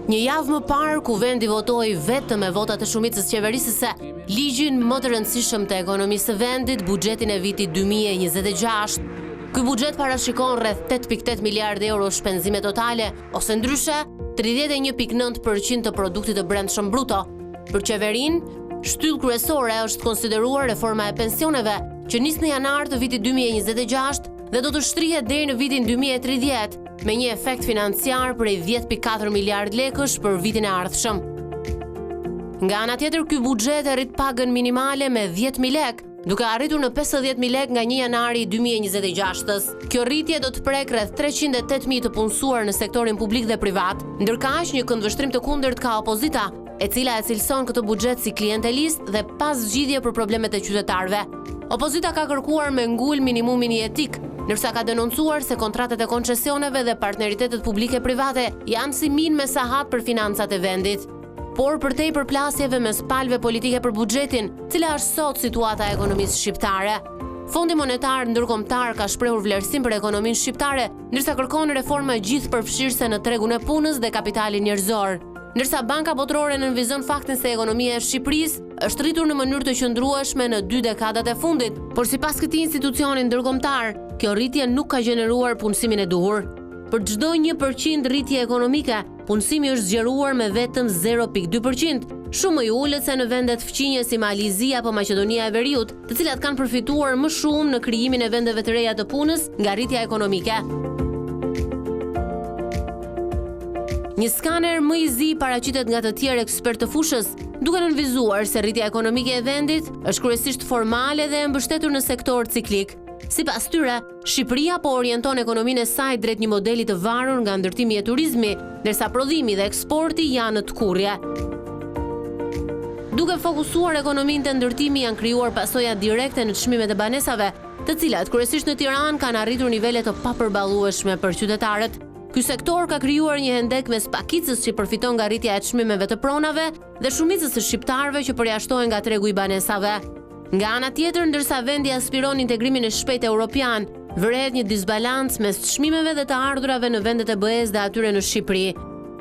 Një javë më parë ku vendi votoi vetëm me votat e shumicës qeverisëse ligjin më të rëndësishëm të ekonomisë së vendit, buxhetin e vitit 2026. Ky buxhet parashikon rreth 8.8 miliardë euro shpenzime totale, ose ndryshe 31.9% të produktit të brendshëm bruto. Për qeverinë, shtyllë kryesore është konsideruar reforma e pensioneve, që nis në janar të vitit 2026 dhe do të shtrihet deri në vitin 2030, me një efekt financiar prej 10.4 miliard lekësh për vitin e ardhshëm. Nga ana tjetër, ky buxhet rrit pagën minimale me 10.000 lekë, duke arritur në 50.000 lekë nga 1 janari 2026. Kjo rritje do të prek rreth 308.000 të punësuar në sektorin publik dhe privat, ndërkaq një këndvështrim të kundërt ka opozita, e cila e cilëson këtë buxhet si klientelist dhe pas zgjidhje për problemet e qytetarëve. Opozita ka kërkuar me ngul minimumin jetik, ndërsa ka denoncuar se kontratet e koncesioneve dhe partneritetet publike-private janë si minë me sahat për financat e vendit. Por përtej përplasjeve mes palëve politike për buxhetin, cila është sot situata e ekonomisë shqiptare. Fondi Monetar Ndërkombëtar ka shprehur vlerësim për ekonominë shqiptare, ndërsa kërkon reforma gjithëpërfshirëse në tregun e punës dhe kapitalin njerëzor. Ndërsa Banka Botërore nënvizon faktin se ekonomia e Shqipërisë është rritur në mënyrë të qëndrueshme në 2 dekadat e fundit, por sipas këtij institucioni ndërkombëtar, kjo rritje nuk ka gjeneruar punësimin e duhur. Për çdo 1% rritje ekonomike, punësimi është zgjeruar me vetëm 0.2%, shumë më i ulët se në vendet fqinje si Malizia apo Maqedonia e Veriut, të cilat kanë përfituar më shumë në krijimin e vendeve të reja të punës nga rritja ekonomike. Një skaner më i zi paraqitet nga të tjerë ekspertë të fushës, duke nënvizuar se rritja ekonomike e vendit është kryesisht formale dhe e mbështetur në sektor ciklik. Sipas tyre, Shqipëria po orienton ekonominë e saj drejt një modeli të varur nga ndërtimi e turizmi, ndërsa prodhimi dhe eksporti janë në tkurrje. Duke fokusuar ekonominë të ndërtimi janë krijuar pasoja direkte në çmimet e banesave, të cilat kryesisht në Tiranë kanë arritur nivele të papërballueshme për qytetarët. Ky sektor ka krijuar një hendek mes pakicës që përfiton nga rritja e çmimeve të pronave dhe shumicës së shqiptarëve që përjashtohen nga tregu i banesave. Nga ana tjetër, ndërsa vendi aspiron integrimin e shpejtë evropian, vërehet një disbalancë mes çmimeve dhe të ardhurave në vendet e BE-s dhe atyre në Shqipëri.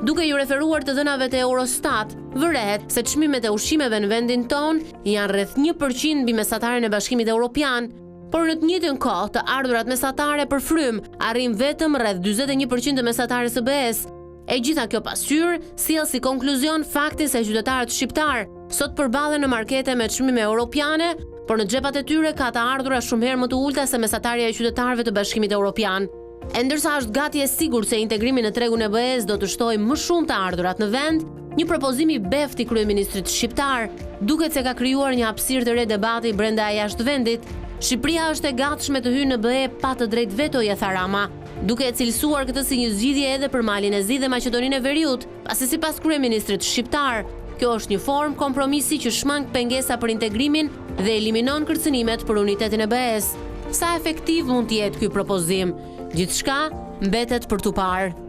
Duke ju referuar të dhënave të Eurostat, vërehet se çmimet e ushqimeve në vendin ton janë rreth 1% mbi mesatarin e Bashkimit Evropian, por në të njëjtën kohë të ardhurat mesatare për frym arrin vetëm rreth 41% të mesatares së BE-s. E gjitha kjo pasqyrë sjell si konkluzion faktin se qytetarët shqiptar sot përballen në markete me çmime europiane, por në xhepat e tyre ka të ardhura shumë herë më të ulta se mesatarja e qytetarëve të Bashkimit Evropian. E ndërsa është gati e sigurt se integrimi në tregun e BE-s do të shtojë më shumë të ardhurat në vend, një propozim i beft i kryeministrit shqiptar duket se ka krijuar një hapësirë të re debati brenda e jashtë vendit. Shqipëria është e gatshme të hyjë në BE pa të drejtë vetoje, tha Rama, duke e cilësuar këtë si një zgjidhje edhe për Malin e Zi dhe Maqedoninë e Veriut, pasi sipas kryeministrit shqiptar, kjo është një formë kompromisi që shmang pengesa për integrimin dhe eliminon kërcënimet për unitetin e BE-s. Sa efektiv mund të jetë ky propozim? Gjithçka mbetet për tu parë.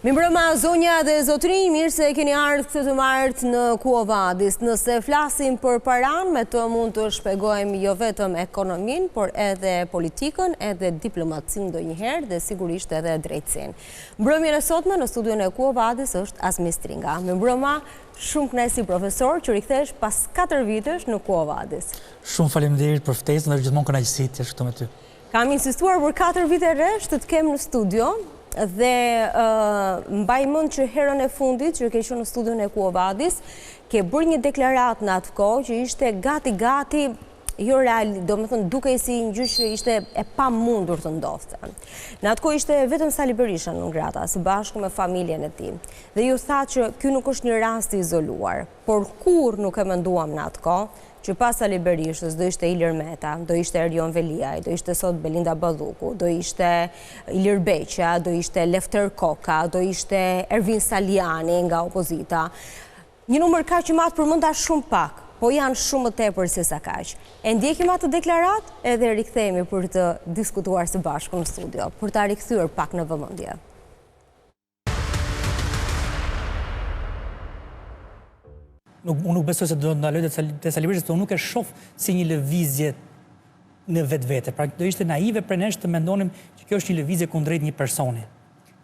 Mirëmbrëma zonja dhe zotrinj, mirë se keni ardhur këtë të martë në Quo Vadis. Nëse flasim për paran, me të mund të shpjegojmë jo vetëm ekonominë, por edhe politikën, edhe diplomacin ndonjëherë dhe sigurisht edhe drejtësinë. Mbrëmjen e sotme në studion e Quo Vadis është Azmi Stringa. Mirëmbrëma, shumë kënaqësi profesor që rikthesh pas 4 vitesh në Quo Vadis. Shumë faleminderit për ftesën dhe gjithmonë kënaqësi të jesh këtu me ty. Kam insistuar për 4 vite rresht të kem në studio. Dhe mbaj mend që herën e fundit që ke qenë në studion e Quo Vadis, ke bërë një deklaratë në atë kohë që ishte gati jo real, domethënë dukej si një gjë që ishte e pamundur të ndodhte. Në atë kohë ishte vetëm Sali Berisha në Ngrata, së bashku me familjen e tij. Dhe ju tha që ky nuk është një rast i izoluar, por kur nuk e menduam në atë kohë që pas Sali Berishës do ishte Ilir Meta, do ishte Erjon Veliaj, do ishte sot Belinda Balluku, do ishte Ilir Beqa, do ishte Lefter Koka, do ishte Ervin Saliani nga opozita. Një numër kaq që matë përmenda shumë pak, po janë shumë më tepër se sa kaq. E ndjekim atë deklaratë edhe rikthehemi për të diskutuar së bashku në studio, për ta rikthyer pak në vëmendje. Unë nuk besoj se do të ndaloj te Sali Berisha, unë nuk e shoh si një lëvizje në vetvete. Pra do ishte naive për ne të mendonim që kjo është një lëvizje kundrejt një personi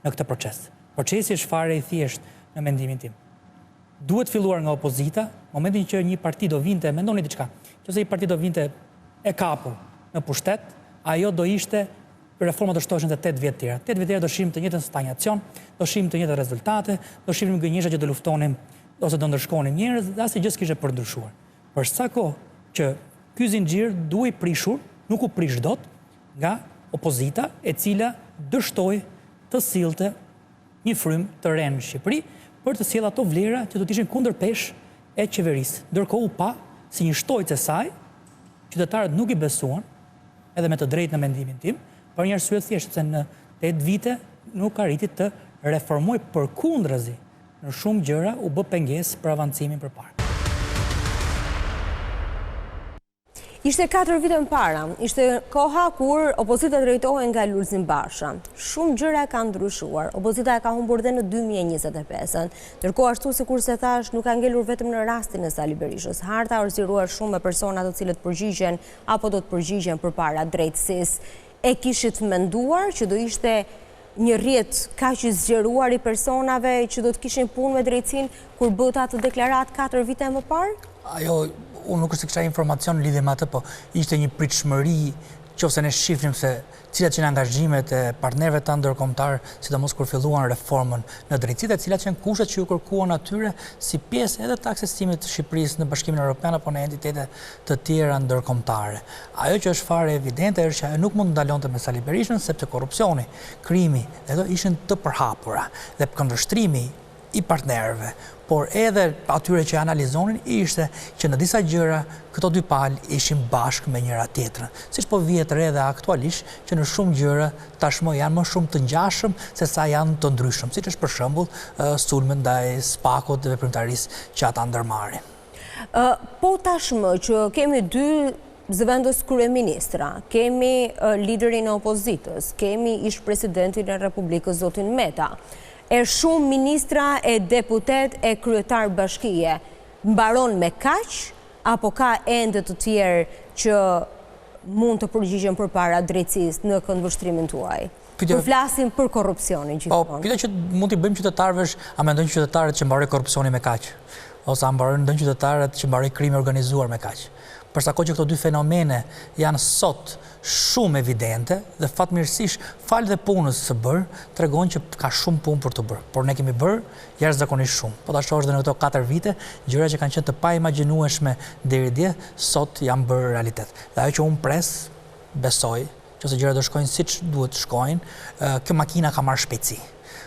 në këtë proces. Procesi është fare i thjeshtë në mendimin tim. Duhet filluar nga opozita, momentin që një parti do vinte, mendoni diçka, që se një parti do vinte e kapur në pushtet, ajo do ishte reforma do shtoheshin të 8 vjet tjera. 8 vjet tjera do shihim të njëjtën stagnacion, do shihim të njëjtat rezultate, do shihim gënjeshtrat që do luftonin ose do ndërshkonin njerëz, dhe asnjë gjë s'kishte për ndryshuar. Për sa kohë që ky zinxhir duhej prishur, nuk u prish dot nga opozita, e cila dështoi të sillte një frym të re në Shqipëri për të sjellë ato vlera që do të ishin kundërpesh e qeverisë. Ndërkohë u pa si një shtojcë e saj, qytetarët nuk i besuan, edhe me të drejtë në mendimin tim, për një arsye thjeshtë se në 8 vite nuk arriti të reformoj përkundrazi në shumë gjëra u bë pengesë për avancimin përpara. Ishte 4 vite më para, ishte koha kur opozita drejtohej nga Lulzim Basha. Shumë gjëra kanë ndryshuar. Opozita e ka humbur dhe në 2025-ën. Ndërkohë ashtu sikur se thash, nuk ka ngelur vetëm në rastin e Sali Berishës. Harta është zgjeruar shumë me persona të cilët përgjigjen apo do të përgjigjen përpara drejtësisë. E kishit menduar që do ishte një rrjet kaq i zgjeruar i personave që do të kishin punë me drejtësinë kur bëhet atë deklarat 4 vite më parë? Ajo, unë nuk është se kisha informacion në lidhje me atë, po ishte një pritshmëri, qofse ne shifnim se cilat që në angazhimet e partnerëve ta ndërkombëtar, sidomos kur filluan reformën në drejtësi, cilat që në kushtet që ju kërkuan atyre si pjesë edhe të aksestimit të Shqipërisë në Bashkimin Evropian apo në entitete të tjera ndërkombëtare. Ajo që është fare evidente është që ajo nuk mund të ndalonte me Sali Berishën, sepse korrupsioni, krimi, dhe ato ishin të përhapura dhe këndvështrimi i partnerëve, por edhe atyre që analizonin ishte që në disa gjëra këto dy palë ishin bashkë me njëra tjetrën. Siç po vihet re dhe aktualisht që në shumë gjëra tashmë janë më shumë të ngjashëm se sa janë të ndryshëm, siç është për shembull sulmet ndaj SPAK-ut dhe veprimtarisë që ata ndërmarrin. Po tashmë që kemi dy zëvendës kryeministra, kemi liderin e opozitës, kemi ish presidentin e Republikës zotin Meta, e shumë ministra e deputet e kryetar bashkie, mbaron me kaq, apo ka ende të tjerë që mund të përgjigjen përpara drejtësisë në këndvështrimin tuaj? Kur flasim për korrupsionin gjithmonë. Pyetja që mund t'i bëjmë qytetarëve është, a mendojnë qytetarët që mbaroi korrupsioni me kaq? Ose a mbarojnë qytetarët që mbaroi krimi organizuar me kaq? Përsa kohë që këto dy fenomene janë sot shumë evidente dhe fatmirësisht falë dhe punës së bërë, tregon që ka shumë punë për të bërë. Por ne kemi bërë jashtëzakonisht shumë. Po ta shohësh edhe në këto 4 vite, gjëra që kanë qenë të paimagjinueshme deri dje, sot janë bërë realitet. Dhe ajo që unë pres, besoj, që se gjërat do shkojnë siç duhet të shkojnë, kjo makina ka marrë shpejtësi.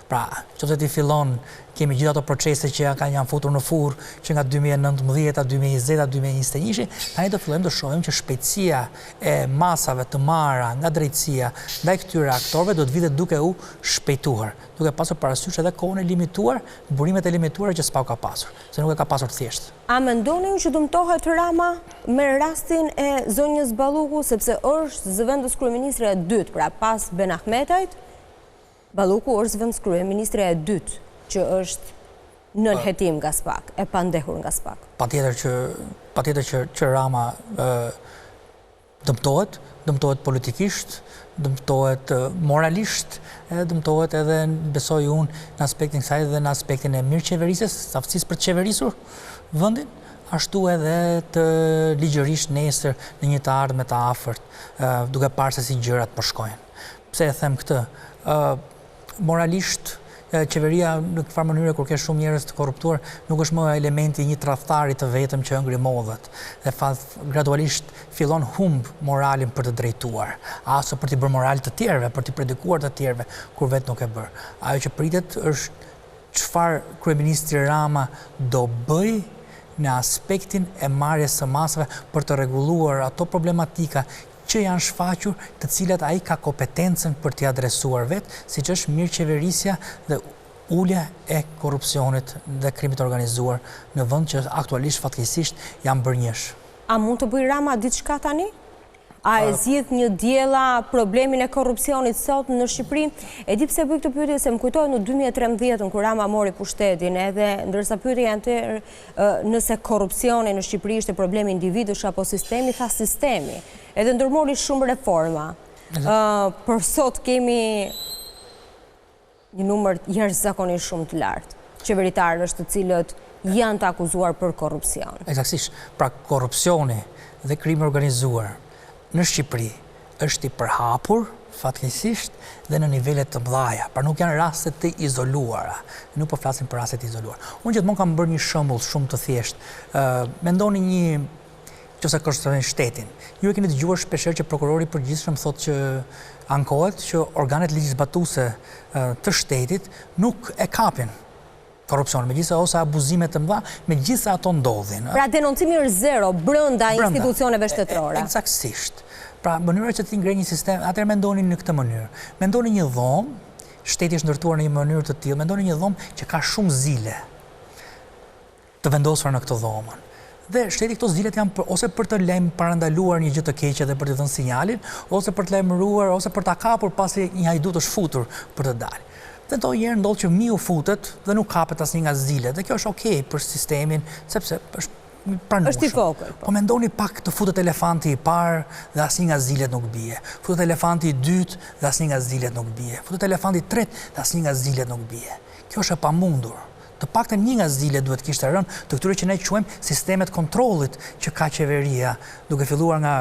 Pra, nëse ti fillon, kemi gjithë ato procese që janë futur në furr, që nga 2019, 2020, 2021, tani do fillojmë të shohim që shpejtësia e masave të marra nga drejtësia ndaj këtyre aktorëve do të vijë duke u shpejtuar, duke pasur parasysh edhe kohën e limituar, burimet e limituara që SPAK ka pasur, se nuk e ka pasur thjesht. A mendonin që dëmtohet Rama me rastin e zonjës Balluku, sepse është zëvendës kryeministre e dytë, pra pas Ben Ahmetajt, Balluku është zëvendës kryeministre e dytë që është nën hetim nga SPAK, e pandehur nga SPAK. Patjetër që Rama dëmtohet politikisht, dëmtohet moralisht, dëmtohet edhe besoj unë në aspektin kësaj dhe në aspektin e mirëqeverisjes, aftësisë për të qeverisur vendin, ashtu edhe të ligjërisht nesër në një të ardhme të afërt, duke parë se si gjërat po shkojnë. Pse e them këtë? Moralisht, qeveria në këfar mënyrë kur ke shumë njerëz të korruptuar nuk është më elementi një tradhtari të vetëm që ëngri modhet dhe gradualisht fillon humb moralin për të drejtuar, ose për t'i bërë moral të tjerëve, për t'i predikuar të tjerëve kur vetë nuk e bërë. Ajo që pritet është çfarë kryeministri Rama do bëj në aspektin e marrjes së masave për të rregulluar ato problematika që janë shfaqur, të cilat ai ka kompetencën për t'i adresuar vetë, siç është mirëqeverisja dhe ulja e korrupsionit dhe krimit organizuar në vend që aktualisht fatkeqësisht janë bërë njësh. A mund të bëjë Rama diçka tani? A e zgjidh një diella problemin e korrupsionit sot në Shqipëri? E di pse bëj këtë pyetje se më kujtohet në 2013 kur Rama mori pushtetin, edhe ndërsa pyetja janë tërë nëse korrupsioni në Shqipëri ishte problemi individësh apo sistemi, tha sistemi. Edhe ndërmori shumë reforma. Për sot kemi një numër jashtëzakonisht shumë të lartë qeveritarësh të cilët janë të akuzuar për korrupsion. Eksaktësisht. Pra korrupsioni dhe krimi organizuar në Shqipëri është i përhapur fatkeqësisht dhe në nivelet të mëdha, pra nuk janë raste të izoluara. Nuk po flasim për raste të izoluara. Unë gjithmonë kam bërë një shembull shumë të thjeshtë. Mendoni një ose kërcënojnë shtetin. Ju e keni dëgjuar shpeshherë që prokurori i përgjithshëm thotë që ankohet që organet legjizbatuese të shtetit nuk e kapin korrupsion, megjithëse ose abuzime të mëdha, megjithëse ato ndodhin. Pra denoncimi është zero brenda institucioneve shtetërore. Eksaktësisht. Pra mënyra që ti ngrej një sistem, atëherë mendoni në këtë mënyrë. Mendoni një dhomë, shteti është ndërtuar në një mënyrë të tillë, mendoni një dhomë që ka shumë zile të vendosura në këtë dhomën. Dhe shteti këto zilet janë ose për të parandaluar një gjë të keqe dhe për të dhënë sinjalin, ose për të lajmëruar, ose për ta kapur pasi një hajdut është futur për të dalë. Dhe to herë ndodh që miu futet dhe nuk kapet asnjë nga zilet. Dhe kjo është okay për sistemin, sepse është pranueshëm. Është i vogël. Po mendoni pak të futet elefanti i parë dhe asnjë nga zilet nuk bie. Futet elefanti i dytë dhe asnjë nga zilet nuk bie. Futet elefanti i tretë dhe asnjë nga zilet nuk bie. Kjo është e pamundur. Të paktën një nga zilet duhet kishte rënë të këtyre që ne quajmë sistemet kontrollit që ka qeveria, duke filluar nga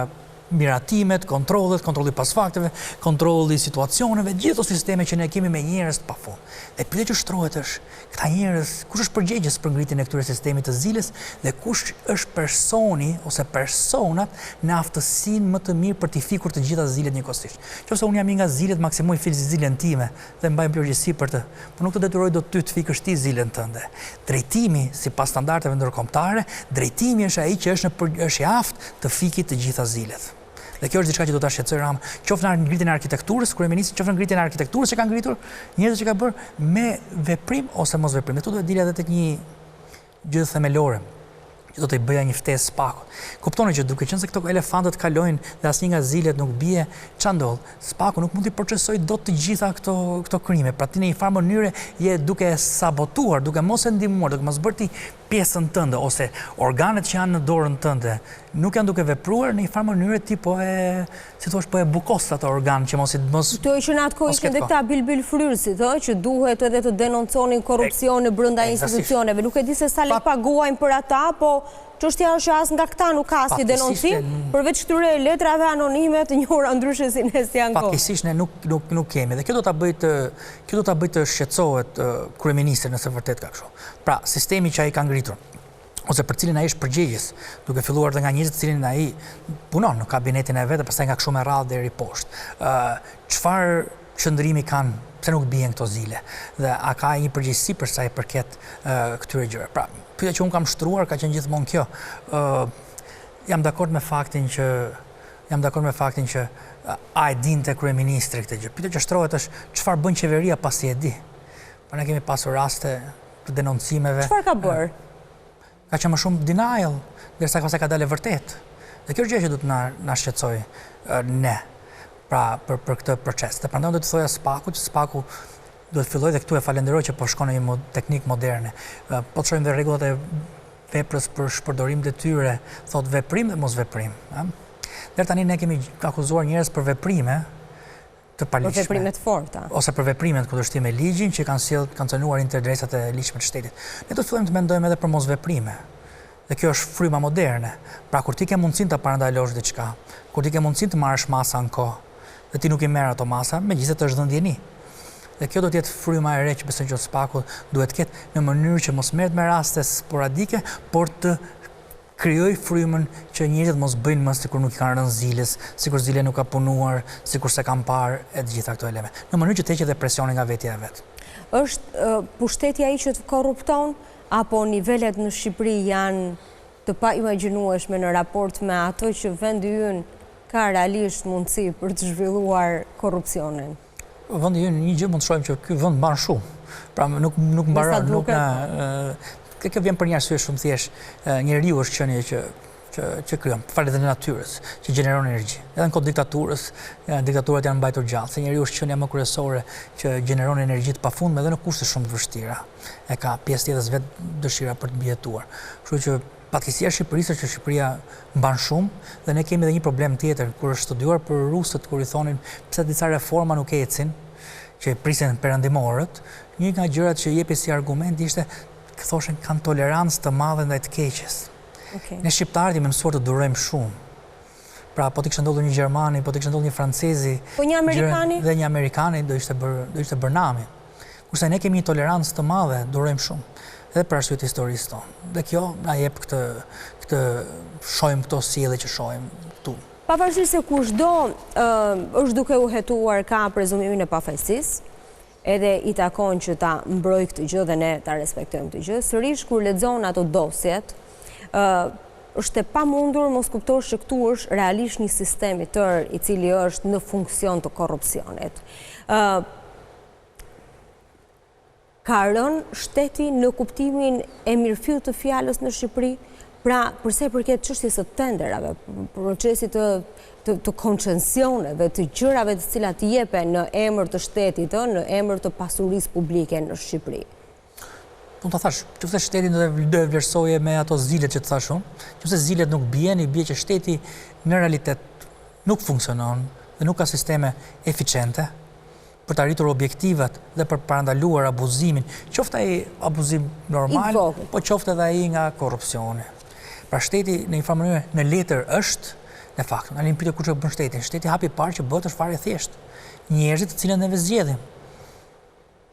miratimet, kontrolli pas fakteve, kontrolli situacioneve, gjithë ato sisteme që ne kemi me njerëz të pafund. Dhe pyetja që shtrohet është, këta njerëz, kush është përgjegjës për ngritjen e këtyre sistemit të ziles dhe kush është personi ose personat në aftësinë më të mirë për t'i fikur të gjitha zilet njëkohësisht. Qofse unë jam një nga zilet, maksimoj fil zilen time dhe mbaj përgjegjësi për të, por nuk të detyroj dot ty të fikësh ti zilen tënde. Drejtimi sipas standardeve ndërkombëtare, drejtimi është ai që është i aftë të fikë të gjitha zilet. Dhe kjo është diçka që do ta shqetësoj Rama, qoftë në ngritjen e arkitekturës, kryeministri, qoftë në ngritjen e arkitekturës që ka ngritur, njerëzit që ka bërë me veprim ose mos veprim. Këtu duhet dilja edhe tek një gjë themelore, që do të i bëja një ftesë Spakut. Kuptoni që duke qenë se këto elefantët kalojnë dhe asnjë nga zilet nuk bie, ç'a ndodh? Spaku nuk mund t'i procesojë dot të gjitha këto krime. Pra ti në një farë mënyre je duke sabotuar, duke mos e ndihmuar, duke mos bërë ti pjesën tënde ose organet që janë në dorën tënde nuk janë duke vepruar në një farë mënyre ti po e bukos ato organ që mos to që në atë kohë ishin edhe këta bilbil fryrësit, që duhet edhe të denonconin korrupsionin brenda institucioneve. Nuk e di se sa le paguajnë për ata, po çështja është as nga këta nuk ka asnjë denoncim, përveç këtyre letrave anonime të njohura ndryshe si Nestian Ko. Fatkeqësisht ne nuk kemi dhe kjo do ta bëj të shqetësohet kryeministri nëse vërtet ka kështu. Pra, sistemi që ai ka ngritur ose për cilin ai është përgjegjës, duke filluar dhe nga njerëzit të cilin ai punon në kabinetin e vet, pastaj nga kështu me radhë deri poshtë. Çfarë qëndrimi kanë, pse nuk bien këto zile? Dhe a ka një përgjegjësi për sa i përket këtyre gjërave? Pra, pyetja që unë kam shtruar ka qenë gjithmonë kjo. Jam dakord me faktin që a e dinte kryeministri këtë gjë. Pyetja që shtrohet është çfarë bën qeveria pasi e di? Po ne kemi pasur raste të denoncimeve. Çfarë ka bërë? Ka qenë më shumë denial, derisa ka dalë vërtet. Dhe kjo është gjë që do të na shqetësoj ne. Pra për këtë proces. Dhe prandaj do të thoja Spakut, që Spaku do të filloj dhe këtu e falenderoj që po shkon në një teknikë moderne. Po të shohim dhe rregullat e veprës për shpërdorim detyre, thot veprim dhe mos veprim. Deri tani ne kemi akuzuar njerëz për veprime të paligjshme. Për veprimet forta. Ose për veprimet kundërshtim me ligjin që kanë cënuar interdresat e ligjshme të shtetit. Ne do të fillojmë të mendojmë edhe për mos veprime. Dhe kjo është fryma moderne. Pra kur ti ke mundësinë të parandalosh diçka, kur ti ke mundësinë të marrësh masa në kohë, dhe ti nuk i merr ato masa, megjithëse të është dhënë ndjeni. Dhe kjo do të jetë fryma e re që besoj që Spaku duhet ketë në mënyrë që mos merret me raste sporadike, por të krijoj frymën që njerëzit mos bëjnë më sikur nuk i kanë rënë ziles, sikur zile nuk ka punuar, sikur se kanë parë e të gjitha këto elemente. Në mënyrë që të heqet edhe presioni nga vetja e vet. Është pushteti ai që të korrupton apo nivelet në Shqipëri janë të paimagjinueshme në raport me ato që vendi ynë ka realisht mundësi për të zhvilluar korrupsionin? Vendi ynë një gjë mund të shohim që ky vend mban shumë. Pra nuk mbaron, nuk na kjo vjen për një arsye shumë thjesht. Njeriu është qenie që krijon, falet të natyrës, që gjeneron energji. Edhe në kohë diktaturës, diktaturat janë mbajtur gjallë, se njeriu është qenia më kryesore që gjeneron energji të pafundme edhe në kushte shumë të vështira. E ka pjesë tjetër vet dëshira për të mbijetuar. Kështu që fatkeqësia e Shqipërisë është që Shqipëria mban shumë dhe ne kemi edhe një problem tjetër kur është studiuar për rusët kur i thonin pse disa reforma nuk ecin, që prisin perëndimorët, një nga gjërat që jepi si argument ishte thoshen kanë tolerancë të madhe ndaj të keqes. Ne shqiptarët jemi mësuar të durojmë shumë. Pra, po t'i kishte ndodhur një Gjermani, po t'i kishte ndodhur një Francezi, po një Amerikani dhe një Amerikani do ishte bërë nami. Kurse ne kemi një tolerancë të madhe, durojmë shumë, edhe për arsye të historisë tonë. Dhe kjo na jep këtë shohim këto sjellje që shohim këtu. Pavarësisht se kushdo është duke u hetuar ka prezumimin e pafajësisë, edhe i takon që ta mbrojë këtë gjë dhe ne ta respektojmë këtë gjë, sërish kur lexon ato dosjet, është e pamundur mos kuptosh që këtu është realisht një sistem i tërë i cili është në funksion të korrupsionit. Ka rënë shteti në kuptimin e mirëfillt të fjalës në Shqipëri? Pra, përse përket çështjes së tenderave, procesit të koncesioneve, të gjërave të cilat jepen në emër të shtetit, në emër të pasurisë publike në Shqipëri. Unë të thash, qëse shteti do e vlerësoje me ato zilet që të thash unë, qëse zilet nuk bie që shteti në realitet nuk funksionon dhe nuk ka sisteme eficiente për të arritur objektivat dhe për parandaluar abuzimin, qoftë ai abuzim normal, po qoftë edhe ai nga korrupsioni. Pra shteti në një farë mënyrë në letër është, në fakt, në pyetje kush e bën shtetin. Shteti hapi parë që bëhet është fare thjesht. Njerëzit të cilët ne zgjedhim.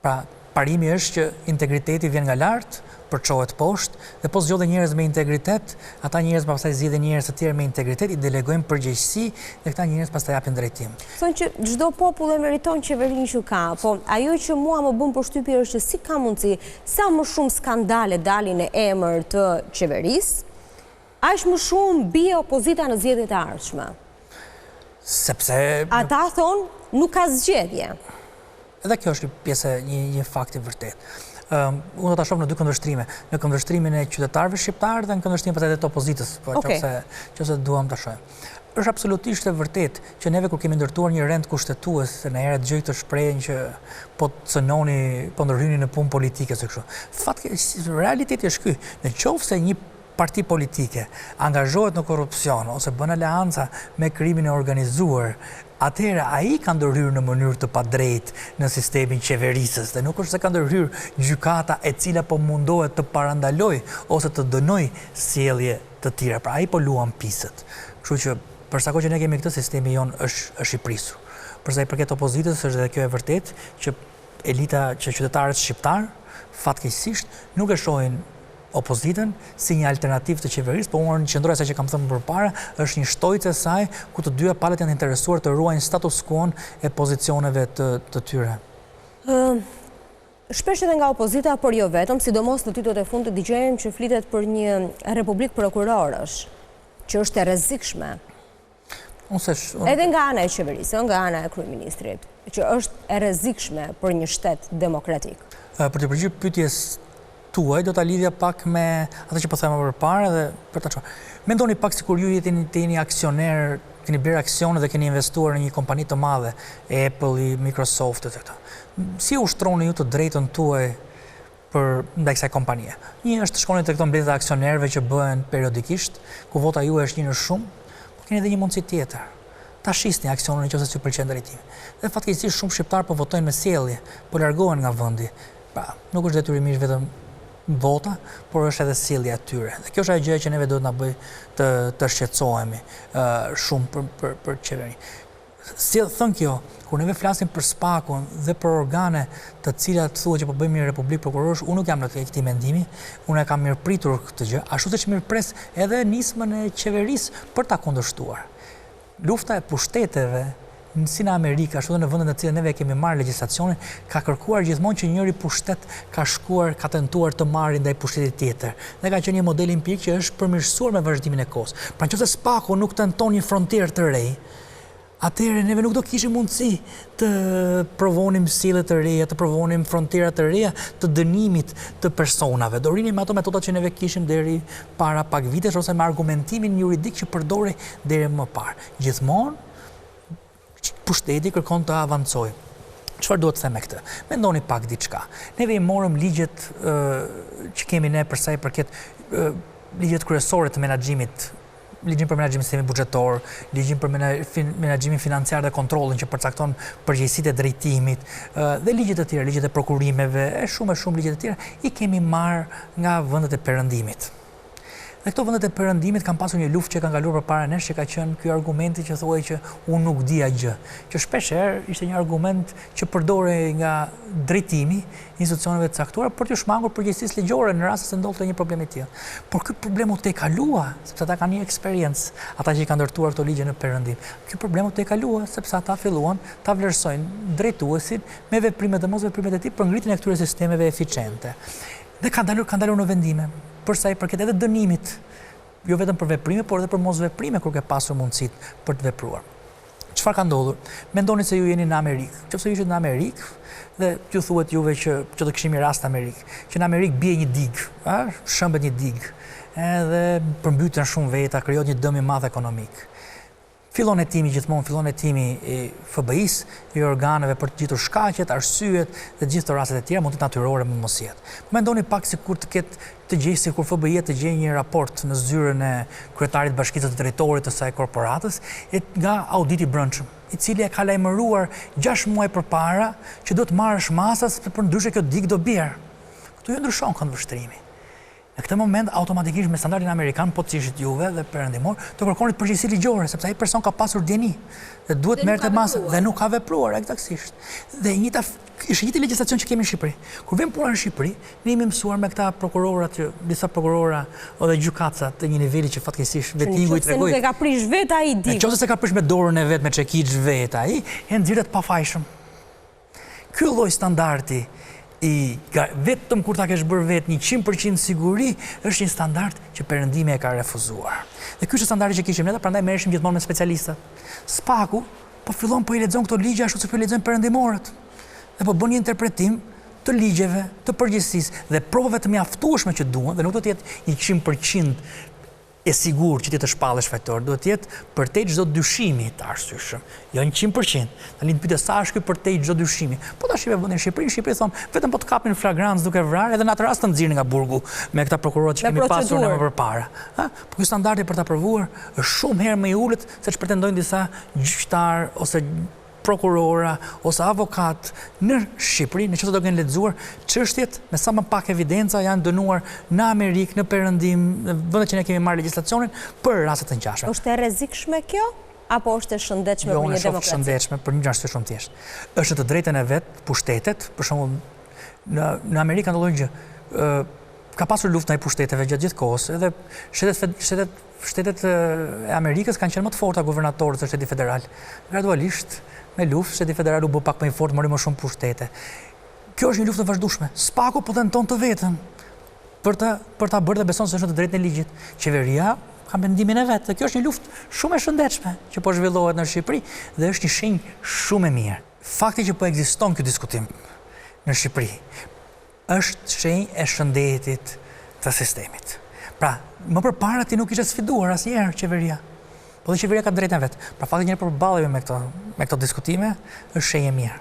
Pra parimi është që integriteti vjen nga lart, përçohet poshtë, dhe po zgjodhen njerëz me integritet, ata njerëz pastaj zgjidhin njerëz të tjerë me integritet, i delegojnë përgjegjësi dhe këta njerëz pastaj japin drejtim. Thonë që çdo popull e meriton qeverinë që ka, po ajo që mua më bën përshtypje është që si ka mundësi sa më shumë skandale dalin në emër të qeverisë, aq më shumë bie opozita në zgjedhjet e ardhshme. Sepse ata thonë nuk ka zgjedhje. Edhe kjo është pjesë një fakti vërtet. Unë do ta shoh në dy këndvështrime, në këndvështrimin e qytetarëve shqiptarë dhe në këndvështrimin pastaj të opozitës, po nëse duam ta shohim. Është absolutisht e vërtet që neve kur kemi ndërtuar një rend kushtetues, se në herë dëgjoj këtë shprehje që po cënoni, po ndërhyni në punë politike se kështu. Fatke realiteti është ky, nëse një parti politike angazhohet në korrupsion ose bën aleanca me krimin e organizuar, atëherë ai ka ndërhyrë në mënyrë të padrejtë në sistemin qeverisës dhe nuk është se ka ndërhyrë gjykata e cila po mundohet të parandaloj ose të dënoj sjellje të tjera. Pra ai po luan pisët. Kështu që për sa kohë që ne kemi këtë, sistemi jon është i prisur. Për sa i përket opozitës, është edhe kjo e vërtetë që elita, që qytetarët shqiptar fatkeqësisht nuk e shohin opozitën si një alternativë të qeverisë, po unë qëndroj sa që kam thënë përpara, është një shtojcë e saj ku të dyja palët janë interesuar të ruajnë status quo-n e pozicioneve të tyre. Shpesh edhe nga opozita, por jo vetëm, sidomos në titullat e fundit dëgjojmë që flitet për një republikë prokurorësh, që është e rrezikshme. Edhe nga ana e qeverisë, nga ana e kryeministrit, që është e rrezikshme për një shtet demokratik. Për të përgjigjer pyetjes tuaj, do ta lidhja pak me atë që po them më përpara dhe për ta çuar. Mendoni pak sikur ju jeni aksioner, keni blerë aksione dhe keni investuar në një kompani të madhe, Apple, Microsoft e këto. Si ushtroni ju të drejtën tuaj për ndaj kësaj kompanie? Një është të shkoni te këto mbledhje aksionerëve që bëhen periodikisht, ku vota juaj është 1/shumë, por keni edhe një mundësi tjetër. Ta shisni aksionin nëse ju pëlqen drejtimi. Dhe fatkeqësisht shumë shqiptar po votojnë me sjellje, po largohen nga vendi. Pra, nuk është detyrimisht vetëm vota, por është edhe sjellja e tyre. Dhe kjo është ajo gjë që neve duhet na bëj të shqetësohemi shumë për qeverinë. Si thënë kjo, kur neve flasim për SPAK-un dhe për organe të cilat thuhet që po bëjmë një republikë prokurorësh, unë nuk jam në këtij mendimi, unë e kam mirëpritur këtë gjë, ashtu siç mirëpres edhe nismën e qeverisë për ta kundërshtuar. Lufta e pushteteve si në Amerikë, ashtu dhe në vendet në të cilat neve kemi marrë legjislacionin, ka kërkuar gjithmonë që njëri pushtet ka tentuar të marrë ndaj pushtetit tjetër. Dhe ka qenë një model empirik që është përmirësuar me vazhdimin e kohës. Pra nëse SPAK-u nuk tenton një frontierë të re, atëherë neve nuk do kishim mundësi të provonim sjellje të reja, të provonim frontiera të reja të dënimit të personave. Do rinim me ato metodat që neve kishim deri para pak vitesh ose me argumentimin juridik që përdorej deri më parë. Gjithmonë pushteti kërkon të avancojë. Çfarë duhet të them me këtë? Mendoni pak diçka. Neve i morëm ligjet që kemi ne për sa i përket ligjet kryesore të menaxhimit ligjin për menaxhimin e sistemit buxhetor, ligjin për menaxhimin financiar dhe kontrollin që përcakton përgjegjësitë e drejtimit, dhe ligjet e tjera, ligjet e prokurimeve, shumë ligjet e tjera, i kemi marrë nga vendet e perëndimit. Dhe këto vendet e perëndimit kanë pasur një luftë që kanë kaluar përpara nesh, që ka qenë ky argumenti që thuaj që unë nuk dija gjë, që shpeshherë ishte një argument që përdorej nga drejtimi, institucioneve të caktuara për të shmangur përgjegjësisë ligjore në rast se ndodhte një problem i tillë. Por ky problem u tekalua, sepse ata kanë një eksperiencë, ata që i kanë ndërtuar këto ligje në perëndim. Ky problem u tekalua sepse ata filluan ta vlerësojnë drejtuesin me veprimet dhe mosveprimet e tij për ngritjen e këtyre sistemeve eficiente. Dhe kanë dalur në vendime, për sa i përket edhe dënimit, jo vetëm për veprime, por edhe për mosveprime kur ke pasur mundësitë për të vepruar. Çfarë ka ndodhur? Mendoni se ju jeni në Amerikë. Nëse ju jeni në Amerikë dhe ju thuhet juve që do kishim rast në Amerikë, që në Amerikë bie një digë, shëmbet një digë, edhe përmbyten shumë veta, krijohet një dëm i madh ekonomik. Fillon hetimi i FBI-s, i organeve për të gjetur shkaqet, arsyet dhe gjithë të rastet e tjera mund të natyrore më mos jetë. Mendoni pak sikur të gjejë sikur FBI të gjejë një raport në zyrën e kryetarit të bashkisë të drejtorit të saj korporatës nga auditi i brendshëm, i cili e ka lajmëruar 6 muaj përpara që do të marrësh masas për ndryshe kjo digë do bjerë. Këtu ju ndryshon këndvështrimi. Në këtë moment, automatikisht me standardin amerikan, po të cishit juve dhe perëndimor, të kërkonit përgjegjësi ligjore, sepse ai person ka pasur djeni dhe duhet merrte masë dhe nuk ka vepruar eksaktësisht. Dhe ishte një legjislacion që kemi në Shqipëri. Kur vjen puna në Shqipëri, ne jemi mësuar me këta prokurorat, disa prokurora ose gjykatësa të një niveli që fatkeqësisht vetingu i tregoi. Nëse nuk e ka prish vetë ai di. Nëse se ka prish me dorën e vet, me çekiç vetë ai, e nxirret pafajshëm. Ky lloj standardi vetëm kur ta kesh bërë vetë 100% siguri, është një standard që perëndimi e ka refuzuar. Dhe ky është standardi që kishim ne, prandaj merreshim gjithmonë me specialistë. Spaku po fillon po i lexon këto ligje ashtu si po i lexojnë perëndimorët. Dhe po bën një interpretim të ligjeve, të përgjegjësisë dhe provave të mjaftueshme që duhen, dhe nuk do të jetë 100% e sigurt që ti të shpallësh fajtor, duhet të jetë përtej çdo dyshimi të arsyeshëm, jo 100%. Tani pyetja sa është ky përtej çdo dyshimi. Po tash në vendin në Shqipëri thonë vetëm po të kapin flagrancë duke vrarë, edhe në atë rast të nxirrin nga burgu me këta prokurorë që kemi pasur ne më përpara. Po ky standardi për ta provuar është shumë herë më i ulët se ç'është pretendojnë disa gjyqtar ose prokurora ose avokat në Shqipëri, në çdo do kenë lexuar çështjet me sa më pak evidenca janë dënuar në Amerikë, në perëndim, në vendet që ne kemi marrë legjislacionin për raste të ngjashme. Është e rrezikshme kjo apo është e shëndetshme për një demokraci? Jo, është shëndetshme për një arsye shumë thjeshtë. Është të drejtën e vet pushtetet, për shembull në Amerikë ka ndodhur gjë. Ka pasur luftë ndaj pushteteve gjatë gjithë kohës, edhe shtetet e Amerikës kanë qenë më të forta guvernatorët e shtetit federal. Gradualisht me luftë, shteti federal u bë pak më i fortë, mori më shumë pushtete. Kjo është një luftë e vazhdueshme. Spaku po tenton të vetën për ta bërë dhe beson se është në të drejtën e ligjit. Qeveria ka mendimin e vet. Dhe kjo është një luftë shumë e shëndetshme që po zhvillohet në Shqipëri dhe është një shenjë shumë e mirë. Fakti që po ekziston ky diskutim në Shqipëri është shenjë e shëndetit të sistemit. Pra, më përpara ti nuk ishe sfiduar asnjëherë qeveria. Po dhe qeveria ka drejtën e vet. Pra fakti që ne përballemi me këto diskutime është shenjë e mirë.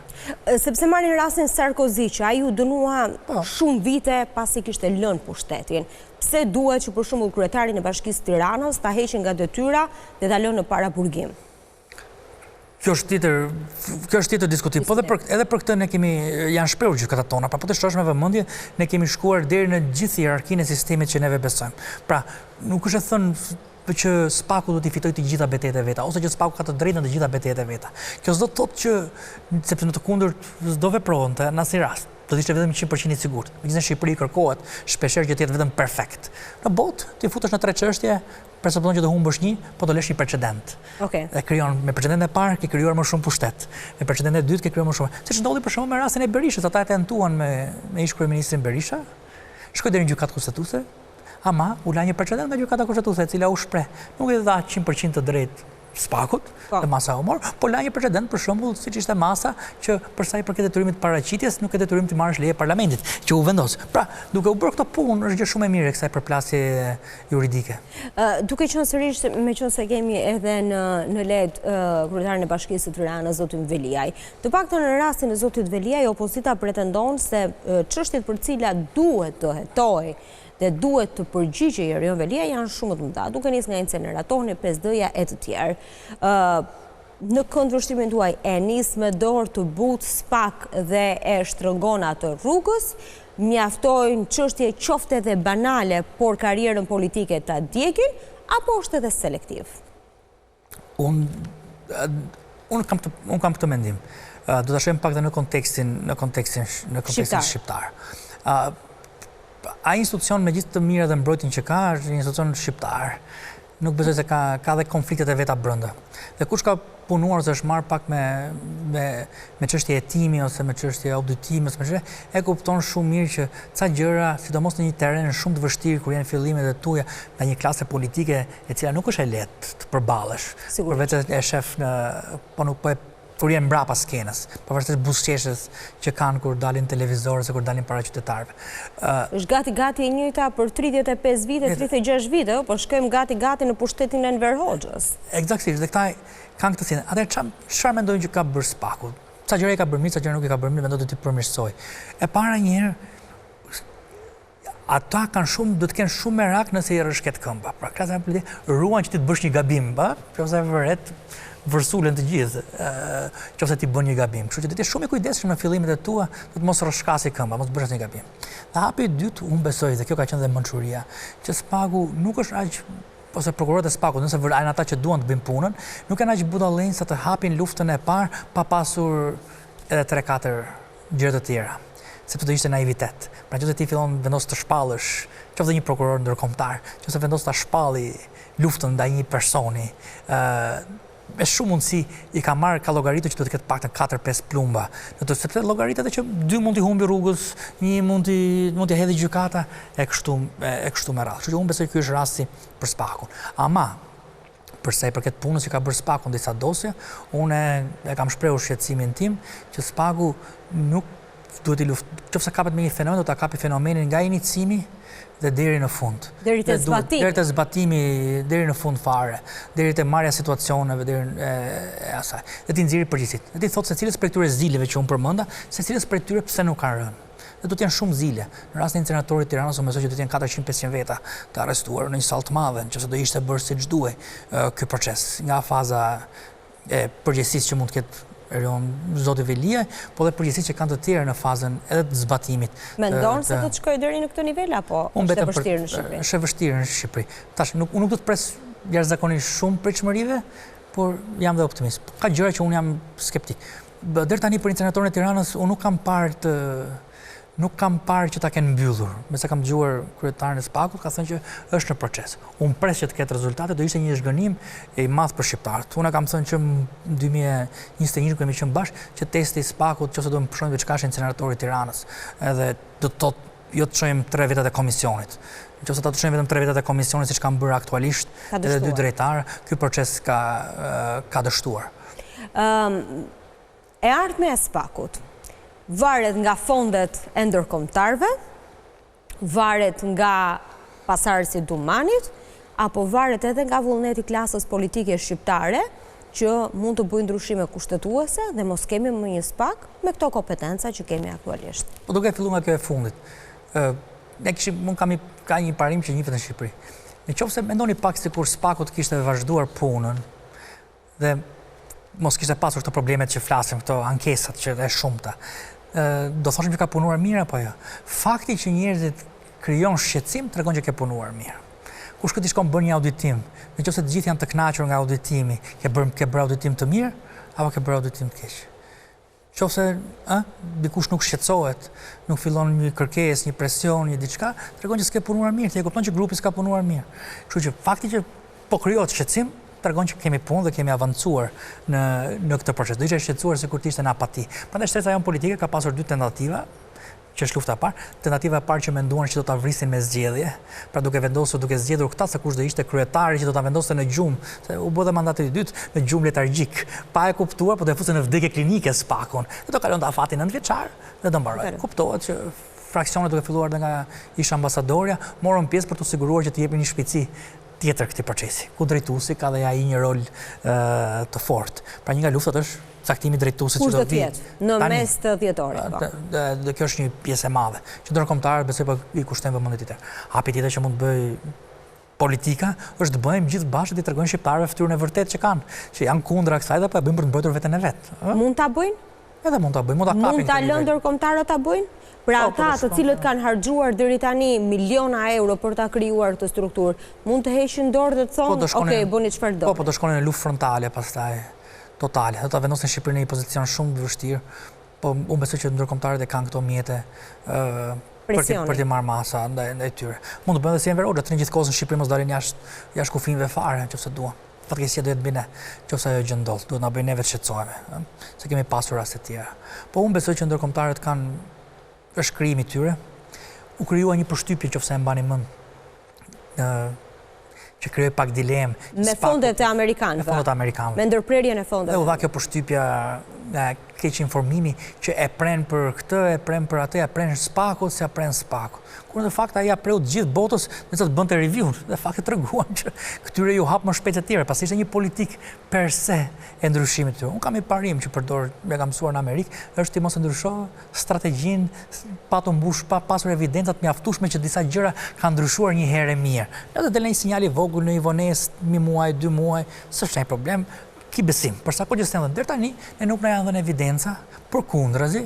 Sepse marrin rastin Sarkozy që ai u dënua shumë vite pasi kishte lënë pushtetin. Pse duhet që për shembull kryetari i Bashkisë Tiranës ta heqin nga detyra dhe ta lënë në paraburgim? Kjo është tjetër diskutim. Po edhe për këtë ne janë shprehur gjykatat tona, pra po të shohësh me vëmendje, ne kemi shkuar deri në gjithë hierarkinë e sistemit që neve besojmë. Pra, nuk është e thënë që Spaku do t'i fitojë të gjitha betejat e veta, ose që Spaku ka të drejtën të gjitha betejat e veta. Kjo s'do të thotë që, sepse në të kundërt s'do vepronte në asnjë rast. Do të ishte vetëm 100% i sigurt. Megjithëse në Shqipëri kërkohet shpeshherë që të jetë vetëm perfekt. Në botë ti futesh në 3 çështje, presupon që do humbësh një, po do lesh një precedent. E krijon me precedentin e parë ke krijuar më shumë pushtet. Me precedentin e dytë ke krijuar më shumë. Siç ndodhi për shembull me rastin e Berishës, ata e tentuan me ish kryeministrin Berisha. Shkoi deri në gjykatë kushtetuese, ama u la një precedent nga gjykata kushtetuese e cila u shpreh. Nuk i dha 100% të drejtë Spakut dhe masa humor, po la një precedent për shembull siç ishte masa që për sa i përket detyrimit të paraqitjes nuk e detyrim të marrësh leje parlamentit që u vendos. Pra, duke u bërë këto punë është gjë shumë e mirë kësaj përplasje juridike. Duke qenë sërish meqense kemi edhe në led kryetarin e Bashkisë së Tiranës zotin Veliaj. Të paktën në rastin e zotit Veliaj, opozita pretendon se çështjet për cilat duhet të hetojë dhe duhet të përgjigjë Erion Velia janë shumë të mëdha, duke nis nga incineratorni, PSD-ja e të tjerë. Në këndvështrimin tuaj e nis me dorë të butë SPAK dhe e shtrëngon atë rrugës, mjaftojnë çështje qofte dhe banale, por karrierën politike ta djegin, apo është edhe selektiv? Unë kam këtë mendim. Do ta shohim pak edhe në kontekstin shqiptar. Ai institucion me gjithë të mirë dhe mbrojtjen që ka, është një institucion shqiptar. Nuk besoj se ka dhe konfliktet e veta brenda. Dhe kush ka punuar ose është marrë pak me çështje hetimi ose me çështje auditimi ose e kupton shumë mirë që ca gjëra, sidomos në një terren shumë të vështirë kur janë fillimet e tuaja nga një klasë politike e cila nuk është e lehtë të përballesh. Por vetë e shef kur jenë mbrapa skenës, pavarësisht buzëqeshjes që kanë kur dalin televizor ose kur dalin para qytetarëve. Është gati e njëjta për 35 vite, 36 vite, po shkojmë gati në pushtetin e Enver Hoxhës. Eksaktësisht, dhe këta kanë këtë sinë. Atëherë çfarë mendojnë që ka bërë SPAK-u? Sa gjëra i ka bërë mirë, sa gjëra nuk i ka bërë mirë, mendoj të ti përmirësoj. E para njëherë, ata do të kenë shumë merak nëse i rrëshket këmba. Pra, klasa e politikë ruan që ti të bësh një gabim, nëse vëret vërsulen të gjithë, nëse ti bën një gabim. Kështu që do të jesh shumë i kujdesshëm në fillimet e tua, do të mos rrëshkasi këmba, mos bësh një gabim. Dhe hapi i dytë, unë besoj, dhe kjo ka qenë dhe mençuria, që SPAK-u nuk është aq ose prokurorët e SPAK-ut, nëse janë ata që duan të bëjnë punën, nuk janë aq budallënj sa të hapin luftën e parë pa pasur edhe 3-4 gjëra të tjera. Sepse do ishte naivitet. Pra nëse ti fillon vendos të shpallësh, qoftë një prokuror ndërkombëtar, nëse vendos ta shpalli luftën ndaj një personi, me shumë mundësi i ka llogaritur që do të ketë paktën 4-5 plumba. Sepse llogaritet që 2 mund t'i humbi rrugës, 1 mund t'i hedhë gjykata e kështu me radhë. Kështu që unë besoj ky është rasti për SPAK-un. Ama përsa i përket punës që ka bërë SPAK-u në disa dosje, unë e kam shprehur shqetësimin tim që SPAK-u nuk duhet i luftë. Nëse kapet me një fenomen, do ta kapi fenomenin nga inicimi dhe deri në fund. Deri te zbatimi. Deri te zbatimi, deri në fund fare, deri te marrja situacioneve, deri asaj. Dhe ti nxjerrë përgjegjësitë. Dhe ti thotë se cilës prej këtyre zileve që unë përmenda, se cilës prej tyre pse nuk kanë rënë. Dhe do të jenë shumë zile. Në rastin e incineratorët të Tiranës, unë besoj që do të jenë 400-500 veta të arrestuar në një sallë të madhe, nëse do ishte bërë siç duhej ky proces, nga faza e përgjegjësisë që mund të ketë Zoti Velia, po dhe përgjegjësitë që kanë të tjerë në fazën edhe të zbatimit. Mendon se do të shkojë deri në këtë nivel apo është e vështirë në Shqipëri? Është e vështirë në Shqipëri. Tash nuk do të pres jashtëzakonisht shumë pritshmërive, por jam dhe optimist. Ka gjëra që unë jam skeptik. Deri tani për incineratorën e Tiranës unë nuk kam parë që ta kenë mbyllur. Mesa kam dëgjuar kryetaren e SPAK-ut, ka thënë që është në proces. Unë pres që të ketë rezultate, do ishte një zhgënim i madh për shqiptarët. Unë kam thënë që në 2021 kemi qenë bashkë që testi i SPAK-ut, nëse do të pëshojmë diçka në incineratori i Tiranës, edhe do të thotë jo të çojmë 3 vetat e komisionit. Nëse ta të çojmë vetëm 3 vetat e komisionit siç kanë bërë aktualisht, edhe 2 drejtarë, ky proces ka dështuar. E ardhmja e SPAK-ut varet nga fondet e ndërkombëtarëve, varet nga pasardhësit Dumanit, apo varet edhe nga vullneti klasës politike shqiptare që mund të bëjë ndryshime kushtetuese dhe mos kemi më një SPAK me këto kompetenca që kemi aktualisht. Po duke filluar nga kjo e fundit. Ka një parim që njihet në Shqipëri. Nëse mendoni pak sikur SPAK-u të kishte vazhduar punën dhe mos kishte pasur këto problemet që flasim, këto ankesat që është shumëta, do thoshim që ka punuar mirë apo jo. Fakti që njerëzit krijon shqetësim tregon që ke punuar mirë. Kush këtë shkon bën një auditim, nëse të gjithë janë të kënaqur nga auditimi, ke bërë auditim të mirë apo ke bërë auditim të keq. Nëse dikush nuk shqetësohet, nuk fillon një kërkesë, një presion, një diçka, tregon që s'ke punuar mirë, ti e kupton që grupi s'ka punuar mirë. Kështu që fakti që po krijohet shqetësim tregon që kemi punë dhe kemi avancuar në këtë proces. Do ishte shqetësuar sikur të ishte në apati. Prandaj shtreca jonë politike ka pasur 2 tentativa, që është lufta e parë. Tentativa e parë që menduan që do ta vrisin me zgjedhje, pra duke zgjedhur këta se kush do ishte kryetari që do ta vendoste në gjumë, se u bë dhe mandati i dytë në gjumë letargjik, pa e kuptuar, po do e fusin në vdekje klinike SPAK-un. Dhe do kalon të afatin 9 vjeçar dhe do mbaroj. Kuptohet që fraksionet duke filluar dhe nga ish ambasadorja, morën pjesë për të siguruar që të jepin një shpejtësi tjetër këtij procesi, ku drejtuesi ka dhe ai një rol të fortë. Pra një nga luftat është caktimi drejtuese që do vi. Në mes të dhjetorit. Kjo është një pjesë e madhe. Që ndërkombëtarët besoj po i kushtojnë vëmendje tjetër. Hapi tjetër që mund të bëj politika është të bëjmë gjithë bashkë të tregojnë shqiptarëve fytyrën e vërtetë që kanë, që janë kundra kësaj apo e bëjmë për të mbrojtur veten e vet. Mund ta bëjnë? Edhe mund ta bëjmë, mund ta kapin. Mund ta lënë ndërkombëtarët ta bëjnë? Pra ata të cilët kanë harxuar deri tani miliona euro për ta krijuar këtë strukturë, mund të heqin dorë dhe të thonë, "Okej, bëni çfarë do." Po do shkonin në luftë frontale pastaj totale. Do ta vendosin Shqipërinë në një pozicion shumë të vështirë. Po unë besoj që ndërkombëtarët e kanë këto mjete për të marrë masa ndaj tyre. Mund të bëjnë dhe si Enver Hoxha, të gjithkohës në Shqipëri mos dalin jashtë kufive fare, nëse duan. Fatkeqësia do të bëjnë, nëse ajo gjë ndodh, duhet na bëjnë neve të shqetësohemi, se kemi pasur raste të tjera. Po unë besoj që ndërkombëtarët kanë është krijimi i tyre. U krijua një përshtypje nëse e mbani mend që krijoi pak dilemë me fondet e amerikanëve. Me ndërprerjen e fondeve. Dhe u dha kjo përshtypja keq informimi që e pren për këtë, e pren për atë, e pren Spaku, se e pren Spaku. Kur në fakt ajo preu të gjithë botës, nëse të bënte review, dhe fakti treguan që këtyre ju hap më shpejt të tjerë, pasi ishte një politik per se e ndryshimit të tyre. Unë kam një parim që përdor, me kam mësuar në Amerikë, është ti mos e ndrysho strategjinë pa të mbush, pa pasur evidencat mjaftueshme që disa gjëra kanë ndryshuar një herë mirë. Edhe del një sinjal i vogël në një vonesë, 1 muaj, 2 muaj, s'është një problem. Ki besim, përsa ko gjithë të deri tani, ne nuk na janë dhënë evidenca, përkundrazi,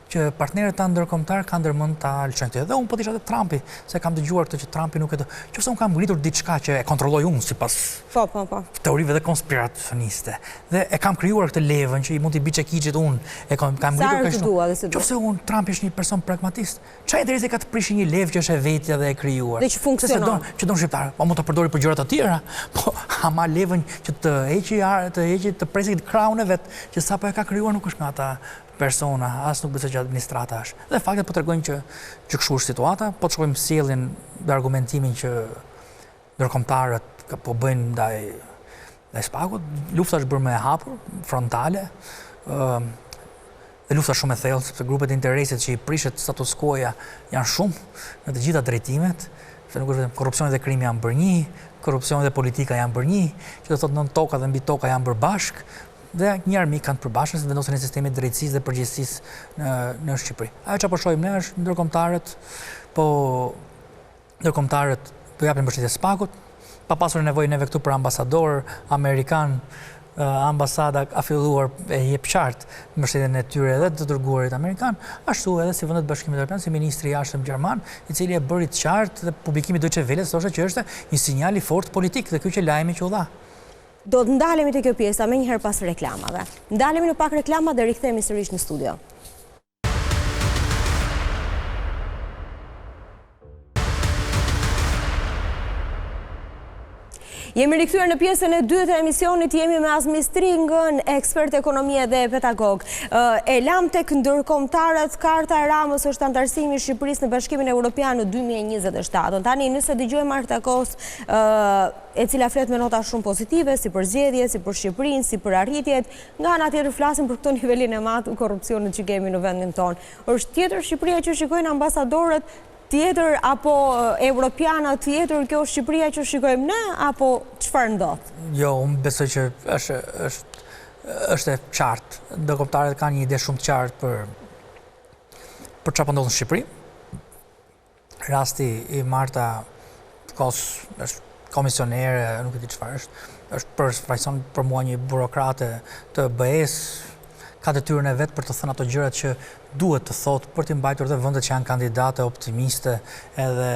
që partnerët tanë ndërkombëtar kanë ndërmend ta lëshojnë këtë. Dhe unë po të isha te Trumpi, se kam dëgjuar këtë që Trumpi nuk e do. Qofse unë kam ngritur diçka që e kontrolloj unë sipas teorive dhe konspiracioniste. Dhe e kam krijuar këtë levën që i mund t'i bëj çekiçit unë, e kam ngritur kështu. Qofse unë Trumpi është një person pragmatist, çfarë interesi ka të prishë një levë që është e vetja dhe e krijuar? Dhe që funksionon. Që don shqiptar, po mund ta përdori për gjëra të tjera, po ama levën që të heqi të presi krahun e vet, që sapo e ka krijuar nuk është nga ata persona, as nuk besoj që administrata është. Dhe faktet po tregojnë që kështu është situata, po të shohim sjelljen dhe argumentimin që ndërkombëtarët po bëjnë ndaj Spakut. Lufta është bërë më e hapur, frontale, dhe lufta shumë e thellë, sepse grupet e interesit që i prishet status quo-ja janë shumë në të gjitha drejtimet, se nuk është vetëm korrupsioni dhe krimi janë bërë një, korrupsioni dhe politika janë bërë një, që do thotë nën toka dhe mbi toka janë bërë bashkë, dhe një armik kanë përbashkës dhe vendosin e sistemi drejtësisë dhe përgjegjësisë në Shqipëri. Ajo që po shohim ne është ndërkombëtarët po japin mbështetje Spakut, pa pasur nevojë neve këtu për ambasador amerikan, ambasada ka filluar e jep qartë mbështetjen e tyre edhe të dërguarit amerikan, ashtu edhe si vendet e Bashkimit Evropian, si ministri i jashtëm gjerman, i cili e bëri të qartë dhe publikimi Deutsche Welle thoshte që është një sinjal i fortë politik dhe ky që lajmi që u dha. Do të ndalemi te kjo pjesa me njëherë pas reklamave. Ndalemi në pak reklama dhe rikthehemi sërish në studio. Jemi rikthyer në pjesën e dytë e emisionit, jemi me Azmi Stringën, ekspert ekonomie dhe pedagog. E lam tek ndërkombëtarët, karta e Ramës është antarësimi i Shqipërisë në Bashkimin Evropian në 2027. Tani nëse dëgjojmë Marta Kos, e cila flet me nota shumë pozitive, si për zgjedhje, si për Shqipërinë, si për arritjet, nga ana tjetër flasim për këtë nivelin e madh të korrupsionit që kemi në vendin tonë. Është tjetër Shqipëria që shikojnë ambasadorët, tjetër apo europiana, tjetër kjo është Shqipëria që shikojmë ne, apo çfarë ndodh? Jo, unë besoj që është e qartë. Ndërkombëtarët kanë një ide shumë të qartë për çfarë po ndodh në Shqipëri. Rasti i Marta Kos është komisionere, nuk e di çfarë është për mua një burokrate të BE-s, ka detyrën e vet për të thënë ato gjërat që duhet të thotë për të mbajtur dhe vendet që janë kandidate optimiste edhe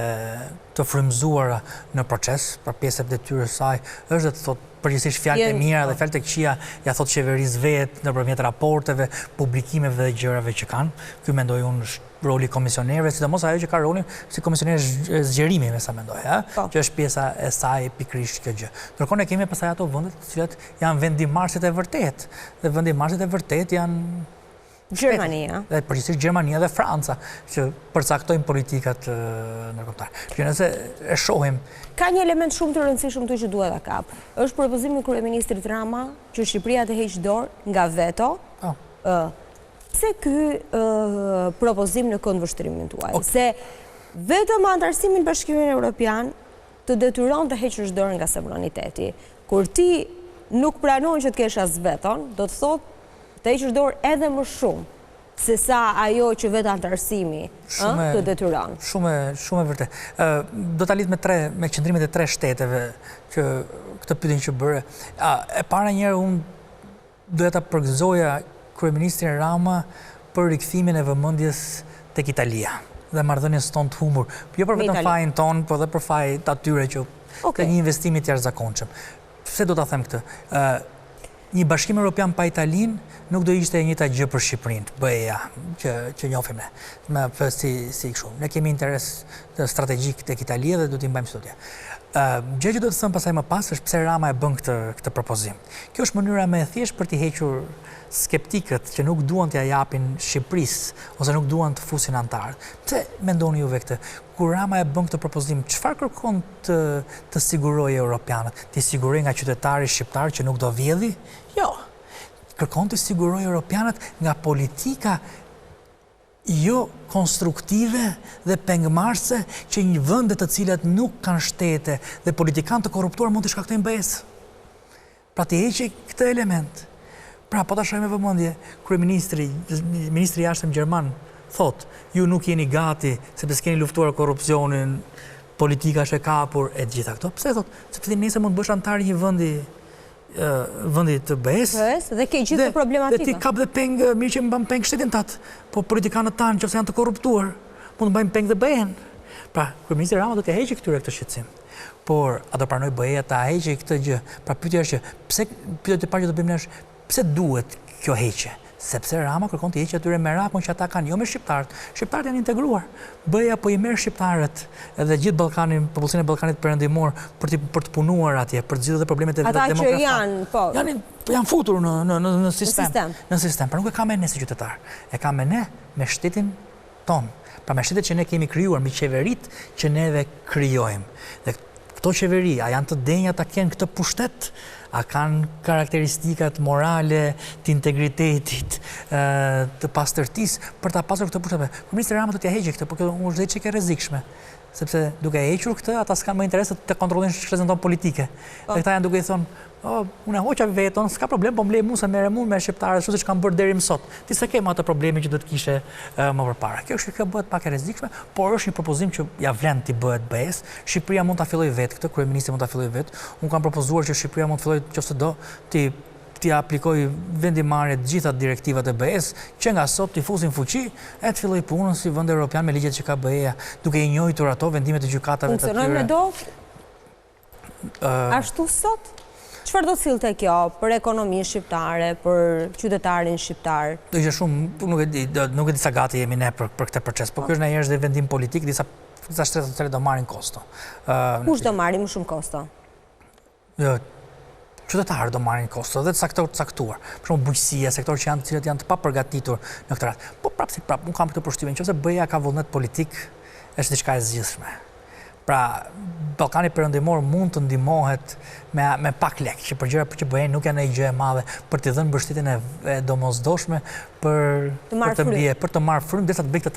të frymëzuara në proces, për pjesë e detyrës saj është të thotë përgjithsisht fjalë të mira dhe fjalë të këqija ja thotë qeverisë vet nëpërmjet raporteve, publikimeve dhe gjërave që kanë. Ky mendoj unë është roli komisionerëve, sidomos ajo që ka rolin si komisioner zgjerimi, me sa mendoj, që është pjesa e saj pikërisht kjo gjë. Ndërkohë ne kemi pastaj ato vende të cilat janë vendimarrësit e vërtet, dhe vendimarrësit e vërtet janë Gjermania. Dhe përgjithsisht Gjermania dhe Franca, që përcaktojnë politikat ndërkombëtare. Që nëse e shohim, ka një element shumë të rëndësishëm këtu që duhet ta kap. Është propozimi i kryeministrit Rama që Shqipëria të heqë dorë nga veto. Pse ky propozim në këndvështrimin tuaj? Se vetëm antarësimi në Bashkimin Evropian të detyron të heqësh dorë nga sovraniteti. Kur ti nuk pranon që të kesh as veton, do të thotë të heqësh dorë edhe më shumë se sa ajo që vetë antarësimi të detyron. Shumë e vërtet. Do ta lidh me qëndrimet e 3 shteteve që këtë pyetjen që bëre. E para njëherë unë doja ta përgëzoja kryeministrin Rama për rikthimin e vëmendjes tek Italia dhe marrëdhënies tonë të humbur. Jo për vetëm fajin ton, por edhe për fajin atyre që ka një investim i jashtëzakonshëm. Pse do ta them këtë? Një bashkim evropian pa Italin nuk do ishte e njëjta gjë për Shqipërinë, BE-ja, që njohim ne. Si kështu. Ne kemi interes strategjik tek Italia dhe do t'i mbajmë sotja. Gjë që do të them pasaj më pas është pse Rama e bën këtë propozim. Kjo është mënyra më e thjeshtë për t'i hequr skeptikët që nuk duan t'ia japin Shqipërisë ose nuk duan të fusin antarët. Pse mendoni juve këtë? Kur Rama e bën këtë propozim, çfarë kërkon të sigurojë europianët? Të sigurojë nga qytetari shqiptar që nuk do vjedhi? Jo. Kërkon të sigurojë europianët nga politika jo konstruktive dhe pengmarrëse që një vende të cilat nuk kanë shtete dhe politikanë të korruptuar mund të shkaktojnë BE-s. Pra të heqë këtë element. Pra po ta shohim me vëmendje, kryeministri, ministri i jashtëm gjerman thot, ju nuk jeni gati sepse s'keni luftuar korrupsionin, politika është e kapur e gjitha këto. Pse thot? Sepse nëse mund të bësh antar një vendi të BE-s dhe ke gjithë problematika. Dhe ti kap dhe peng, mirë që mban peng shtetin tat, po politikanët tanë nëse janë të korruptuar, mund të mbajnë peng dhe BE-n. Pra, kryeministri Rama do të heqë këtyre këtë shqetësim. Por a do pranoj BE-ja ta heqë këtë gjë? Pra pyetja është që pyetja e parë që do bëjmë ne është pse duhet kjo heqje? Sepse Rama kërkon të heqë atyre merakun që ata kanë, jo me shqiptarët. Shqiptarët janë integruar. BE-ja po i merr shqiptarët edhe gjithë Ballkanin, popullsinë e Ballkanit perëndimor për të punuar atje, për të zgjidhur problemet e ata që janë futur në sistem. Por nuk e ka me ne si qytetar. E ka me ne me shtetin ton. Pra me shtetet që ne kemi krijuar, me qeveritë që neve krijojmë. Dhe këto qeveri, a janë të denja ta kenë këtë pushtet? A kanë karakteristikat morale, të integritetit, të pastërtisë për ta pasur këtë pushtet? Kryeministri Rama do t'ia heqë këtë, por kjo është çike e rrezikshme. Sepse duke hequr këtë, ata s'kanë më interes të kontrollojnë shkretën tonë politike. Dhe këta janë duke i thonë, unë e hoqa veton, s'ka problem, po mblej mu se merre mu me shqiptarët, ashtu siç kanë bërë deri më sot. Ti s'e ke më atë problemi që do të kishe më përpara. Kjo bëhet pak e rrezikshme, por është një propozim që ja vlen ti bëhet BE-s. Shqipëria mund ta fillojë vetë këtë, kryeministri mund ta fillojë vetë. Unë kam propozuar që Shqipëria mund të fillojë nëse do ti aplikoj vendimarrje të gjitha direktivat e BE-s, që nga sot t'i fusin fuqi, e të filloj punën si vend evropian me ligjet që ka BE-ja, duke i njohur ato vendimet e gjykatave të tyre. Funksionojnë me do? Ashtu sot? Çfarë do të sillte kjo për ekonominë shqiptare, për qytetarin shqiptar? Do ishte shumë, nuk e di sa gati jemi ne për këtë proces, por kjo është ndonjëherë dhe vendim politik, disa shtete të cilat do marrin kosto. Kush do marrin më shumë kosto? Jo, qytetarët do marrin kosto dhe sektor të caktuar. Për shembull bujqësia, sektor që janë të cilët janë të papërgatitur në këtë rast. Po prapë, unë kam këtë përshtypje, nëse BE-ja ka vullnet politik, është diçka e zgjidhshme. Pra, Ballkani perëndimor mund të ndihmohet me pak lek, që për gjëra që bëhen nuk janë një gjë e madhe, për t'i dhënë mbështetjen e domosdoshme për të marrë frymë derisa të bëjë këtë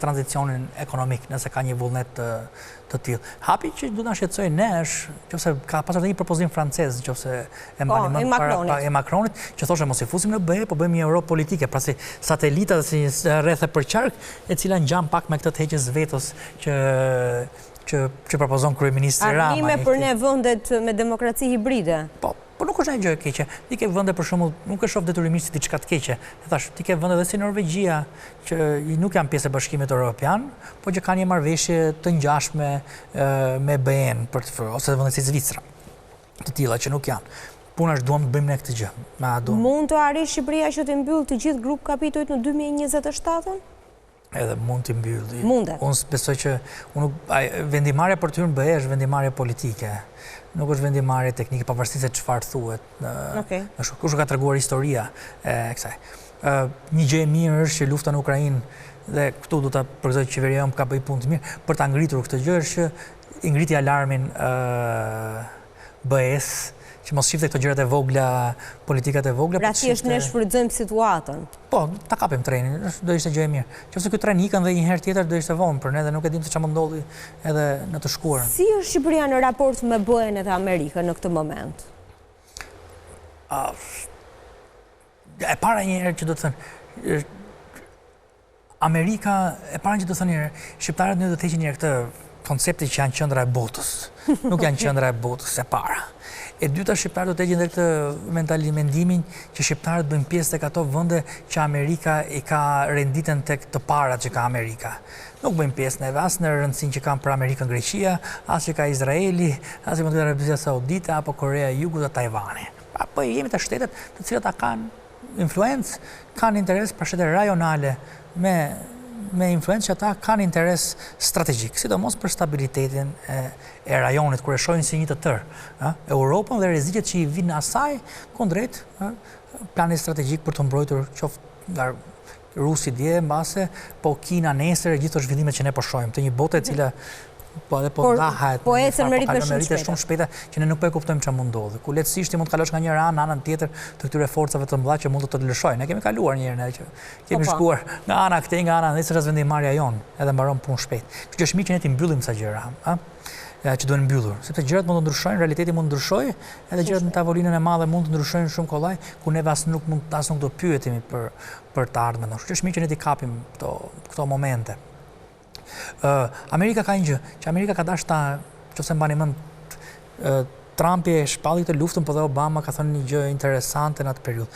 tranzicionin ekonomik, nëse ka një vullnet të tillë. Hapi që do na shqetësoj ne është, nëse ka pasur një propozim francez, nëse e mbani mend para e Macronit, që thoshte mos i fusim në BE, po bëjmë një Europë politike, pra si satelita si rreth e përqark, e cila ngjan pak me këtë heqjes vetos që propozon kryeministri Rama. Armime për ne vendet me demokraci hibride. Po nuk është një gjë e keqe. Ti ke vende për shembull, nuk e shoh detyrimisht si diçka të keqe. Thash, ti ke vende edhe si Norvegjia, që nuk janë pjesë e Bashkimit Evropian, por që kanë një marrëveshje të ngjashme me BE-n ose vende si Zvicra. Të tilla që nuk janë. Puna është duam të bëjmë ne këtë gjë. Mund të arrijë Shqipëria që të mbyllë të gjithë grup kapitujt në 2027-ën? Edhe mund t'i mbyllë. Mundet. Unë besoj që vendimarrja për të hyrë në BE është vendimarrje politike. Nuk është vendimarrje teknike, pavarësisht se çfarë thuhet. Kush ka treguar historia e kësaj. Një gjë e mirë është që lufta në Ukrainë, dhe këtu do ta përgëzoj qeveria ka bëj punë të mirë për ta ngritur këtë gjë, është që i ngriti alarmin BE-s, që mos shifte këto gjërat e vogla, politikat e vogla. Pra thjesht ne shfrytëzojmë situatën. Po, ta kapim trenin, do ishte gjë e mirë. Nëse ky tren ikën dhe një herë tjetër do ishte vonë për ne dhe nuk e dim se çfarë mund ndodhi edhe në të shkuarën. Si është Shqipëria në raport me BE-n e Amerikën në këtë moment? e para një herë që do të thënë, Amerika, e para që do të thënë një herë, shqiptarët në do të heqin një herë këtë koncepti që janë qendra e botës. Nuk janë qendra e botës, e para. E dyta, shqiptarët do të heqin edhe këtë mendimin që shqiptarët bëjnë pjesë tek ato vende që Amerika i ka renditën tek të parat që ka Amerika. Nuk bëjmë pjesë neve as në rëndësinë që kanë për Amerikën Greqia, as që ka Izraeli, as që ka Arabia Saudite apo Korea e Jugut dhe Tajvani. Po jemi të shtetet të cilat kanë influencë, kanë interes për shtetet rajonale me influencë që ata kanë interes strategjik, sidomos për stabilitetin e rajonit, kur e shohin si një të tërë. Europën dhe rreziqet që i vinë asaj kundrejt planit strategjik për të mbrojtur qoftë nga Rusi dje mbase, po Kina nesër, gjithë të zhvillimet që ne po shohim, të një bote e cila po ndahet, po ecën me ritme shumë shpejta që ne nuk po e kuptojmë çfarë mund ndodhi. Ku lehtësisht mund të kalosh nga një anë në anën tjetër të këtyre forcave të mëdha që mund të lëshojnë. Ne kemi kaluar një herë që kemi shkuar nga ana këtej, nga ana nesër as vendimarrja jon, edhe mbaron punë shpejt. Kështu që është mirë që ne ti mbyllim sa gjëra, që duhen mbyllur, sepse gjërat mund të ndryshojnë, realiteti mund të ndryshojë, edhe gjërat në tavolinën e madhe mund të ndryshojnë shumë kollaj, ku ne as nuk do pyetemi për të ardhmen. Kështu që është mirë që ne ti kapim këto momente. Amerika ka një gjë, që Amerika ka dashur nëse mbani mend, Trumpi e shpalli këtë luftën, po dhe Obama ka thënë një gjë interesante në atë periudhë.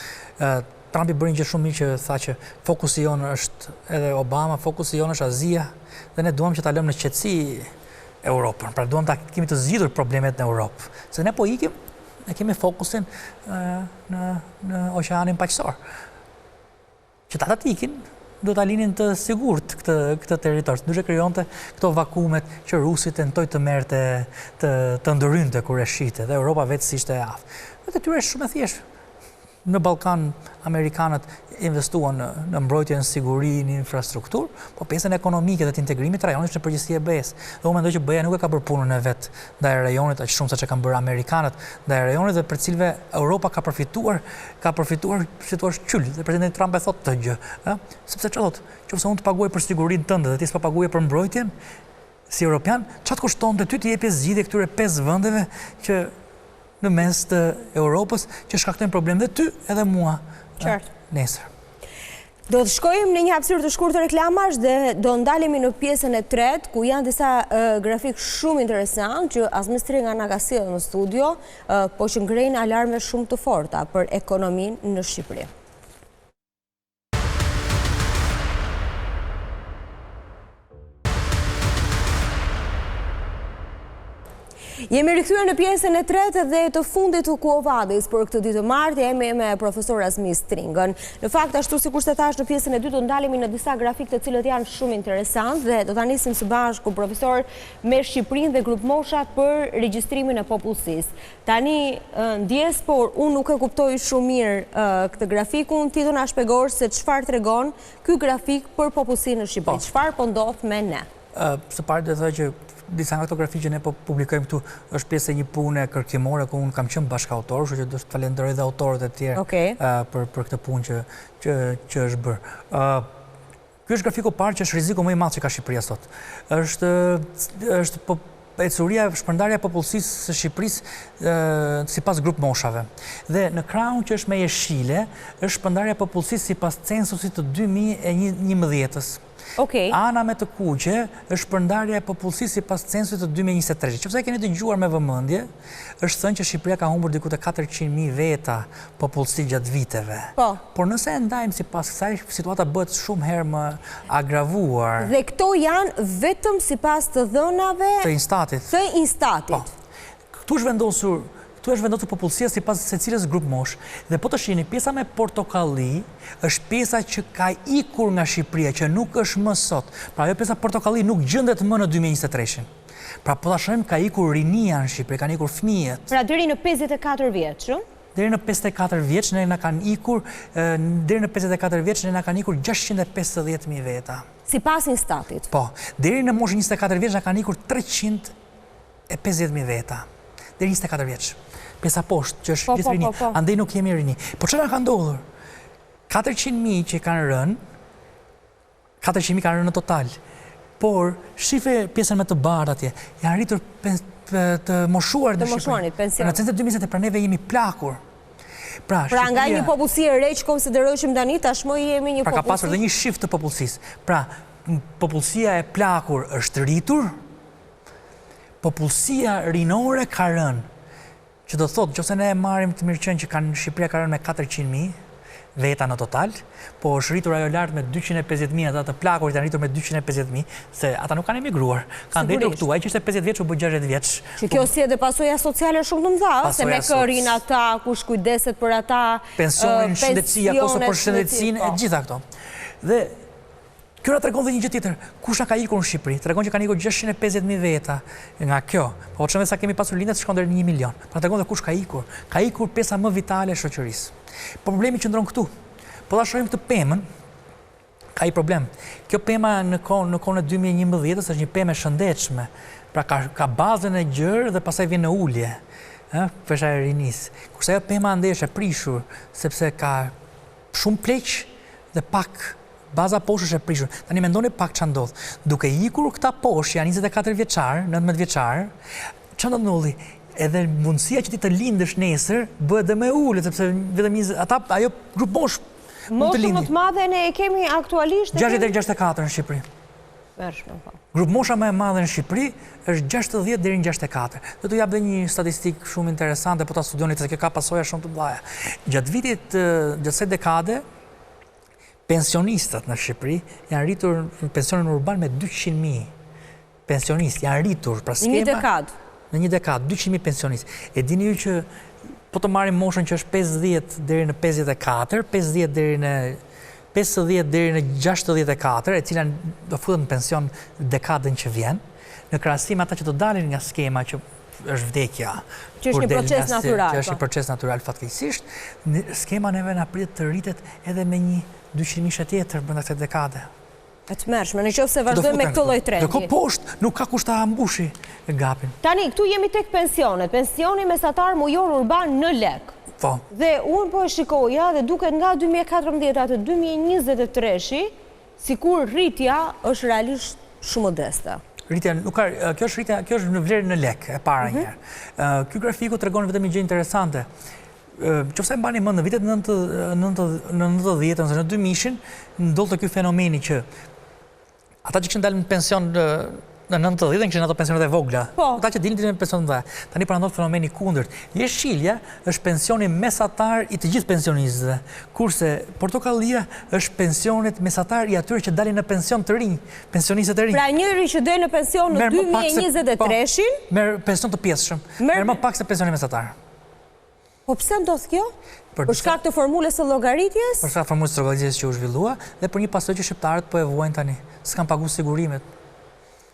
Trumpi bëri një gjë shumë mirë që tha që fokusi jonë është edhe Obama, fokusi jonë është Azia, dhe ne duam që ta lëmë në qetësi Europën. Pra duam ta kemi të zgjidhur problemet në Europë. Se ne po ikim, ne kemi fokusin në oqeanin paqësor. Që ata të ikin, do ta linin të sigurt këtë territor. Ndryshe krijonte këto vakumet që rusit tentojnë të merrte të ndërrynte kur e shite, dhe Europa vetë si ishte e aftë. Dhe tyre është shumë e thjeshtë. Në Ballkan amerikanët investuan në mbrojtjen, siguri, në infrastrukturë, po pjesën ekonomike dhe të integrimit të rajonit në përgjithësi e BE-s. Dhe unë mendoj që BE-ja nuk e ka bërë punën e vet ndaj rajonit aq shumë sa që kanë bërë amerikanët ndaj rajonit, dhe për cilëve Europa ka përfituar si thua qyl. Dhe presidenti Trump e thotë këtë gjë, sepse çfarë thotë? Qofse unë të paguaj për sigurinë tënde dhe ti s'po paguaj për mbrojtjen, si europian, çfarë kushtonte ty të jepje zgjidhje këtyre 5 vendeve që në mes të Europës që shkaktojnë problem dhe ty edhe mua nesër. Do të shkojmë në një hapësirë të shkurtër reklamash dhe do ndalemi në pjesën e tretë, ku janë disa grafik shumë interesant që Azmistri nga na ka sjellë në studio, po që ngrejnë alarme shumë të forta për ekonominë në Shqipëri. Jemi rikthyer në pjesën e tretë dhe të fundit të Quo Vadis për këtë ditë të martë, jemi me profesor Azmis Stringën. Në fakt, ashtu sikur se thash, në pjesën e dytë do ndalemi në disa grafik të cilët janë shumë interesant dhe do ta nisim së bashku profesor me Shqipërinë dhe grup moshat për regjistrimin e popullsisë. Tani ndjes, por unë nuk e kuptoj shumë mirë këtë grafikun, ti do na shpjegosh se çfarë tregon ky grafik për popullsinë në Shqipëri. Çfarë po ndodh me ne? Së pari do të thoj që disa nga këto grafikë që ne po publikojmë këtu është pjesë e një pune kërkimore ku unë kam qenë bashkautor, kështu që do të falenderoj dhe autorët e tjerë për këtë punë që është bërë. Ky është grafiku parë që është rreziku më i madh që ka Shqipëria sot. Është ecuria, shpërndarja e popullsisë së Shqipërisë sipas grup moshave. Dhe në krahun që është me jeshile, është shpërndarja e popullsisë sipas censusit të 2011-s. Ana me të kuqe është shpërndarja e popullsisë sipas censusit të 2023. Nëse keni dëgjuar me vëmendje, është thënë që Shqipëria ka humbur diku te 400.000 veta popullsi gjatë viteve. Por nëse e ndajmë sipas kësaj, situata bëhet shumë herë më agravuar. Dhe këto janë vetëm sipas të dhënave të Instatit. Këtu është vendosur popullsia sipas secilës grup mosh. Dhe po të shihni, pjesa me portokalli është pjesa që ka ikur nga Shqipëria, që nuk është më sot. Pra ajo pjesa portokalli nuk gjendet më në 2023-shin. Pra po ta shohim ka ikur rinia në Shqipëri, kanë ikur fëmijët. Pra deri në 54 vjeç, Deri në 54 vjeç ne na kanë ikur, 650.000 veta. Sipas Instatit. Po, deri në moshën 24 vjeç na kanë ikur 350.000 veta. Deri 24 vjeç. Pjesa poshtë, që është gjithë rini, andaj nuk kemi rini. Po çfarë ka ndodhur? 400.000 që kanë rënë, 400.000 kanë rënë në total. Por shife pjesën me të bardhë atje, janë rritur të moshuar në Shqipëri. Në censet 2020, pra neve jemi plakur. Pra nga një popullsi e re që konsideroheshim tani, tashmë jemi një popullsi. Pra ka pasur dhe një shift të popullsisë. Pra, popullsia e plakur është rritur, popullsia rinore ka rënë. Që do thotë, nëse ne marrim të mirëqen që Shqipëria ka rënë me 400.000 veta në total, po është rritur ajo lart me 250.000, ata të plakurit janë rritur me 250.000, se ata nuk kanë emigruar. Kanë ndetur këtu, ai që ishte 50 vjeç u bë 60 vjeç. Që kjo si edhe pasoja sociale shumë të mëdha, se me kërin ata, kush kujdeset për ata, pensionin, shëndetësia, kosto për shëndetësinë, e gjitha këto. Dhe kjo na tregon dhe një gjë tjetër, kush na ka ikur në Shqipëri? Tregon që kanë ikur 650.000 veta nga kjo. Po çfarë sa kemi pasur lindet shkon deri në 1 milion. Pra tregon dhe kush ka ikur. Ka ikur pjesa më vitale e shoqërisë. Problemi qëndron këtu. Po ta shohim këtë pemën, ka i problem. Kjo pema në kohën e 2011 është një pemë e shëndetshme. Pra ka bazën e gjerë dhe pastaj vjen në ulje. Pesha e rinisë. Kurse ajo pema ndesh e prishur sepse ka shumë pleq dhe pak baza poshtë është e prishur. Tani mendoni pak ç'a ndodh. Duke ikur këta poshtë janë 24 vjeçar, 19 vjeçar, ç'a do ndodhi? Edhe mundësia që ti të lindësh nesër bëhet dhe më e ulët, sepse vetëm ajo grup mosh mund të lindë. Moshë më të madhe ne e kemi aktualisht 60 deri 64 në Shqipëri. Grup mosha më e madhe në Shqipëri është 60 deri në 64. Do t'ju jap dhe një statistikë shumë interesante, po ta studioni se kjo ka pasoja shumë të mëdha. Gjatë kësaj dekade pensionistët në Shqipëri janë rritur në pensionin urban me 200.000 pensionistë, janë rritur pra skema. Në një dekadë, 200.000 pensionistë. E dini ju që po të marrim moshën që është 50 deri në 54, 50 deri në 64, e cila do futen në pension dekadën që vjen, në krahasim ata që do dalin nga skema që është vdekja. Që është një proces natyral. Që është një proces natyral fatkeqësisht, skema neve na pritet të rritet edhe me një 200.000 tjetër brenda kësaj dekade. E tmerrshme, nëse vazhdojmë me këtë lloj trendi. Kjo poshtë nuk ka kush ta mbushi gapin. Tani këtu jemi tek pensionet. Pensioni mesatar mujor urban në lek. Po. Dhe unë po e shikoja dhe duket nga 2014 te 2023, sikur rritja është realisht shumë modeste. Rritja nuk ka, kjo është në vlerë në lek e para një herë. Ky grafiku tregon vetëm një gjë interesante. Qofse mbani mend në vitet 90 ose në 2000-shin ndodhte ky fenomeni që ata që kishin dalë në pension në 90 kishin ato pensionet e vogla. Ata që dilnin në pension të mëdha. Tani pra ndodh fenomeni kundërt. Jeshilja është pensioni mesatar i të gjithë pensionistëve, kurse portokallia është pensionet mesatar i atyre që dalin në pension të rinj, pensionistët e rinj. Pra njëri që del në pension në 2023-shin merr pension të pjesëshëm. Merr më pak se pensioni mesatar. Po pse ndodh kjo? Për shkak të formulës së llogaritjes? Për shkak të formulës së llogaritjes që u zhvillua dhe për një pasojë që shqiptarët po e vuajnë tani. S'kan paguar sigurimet.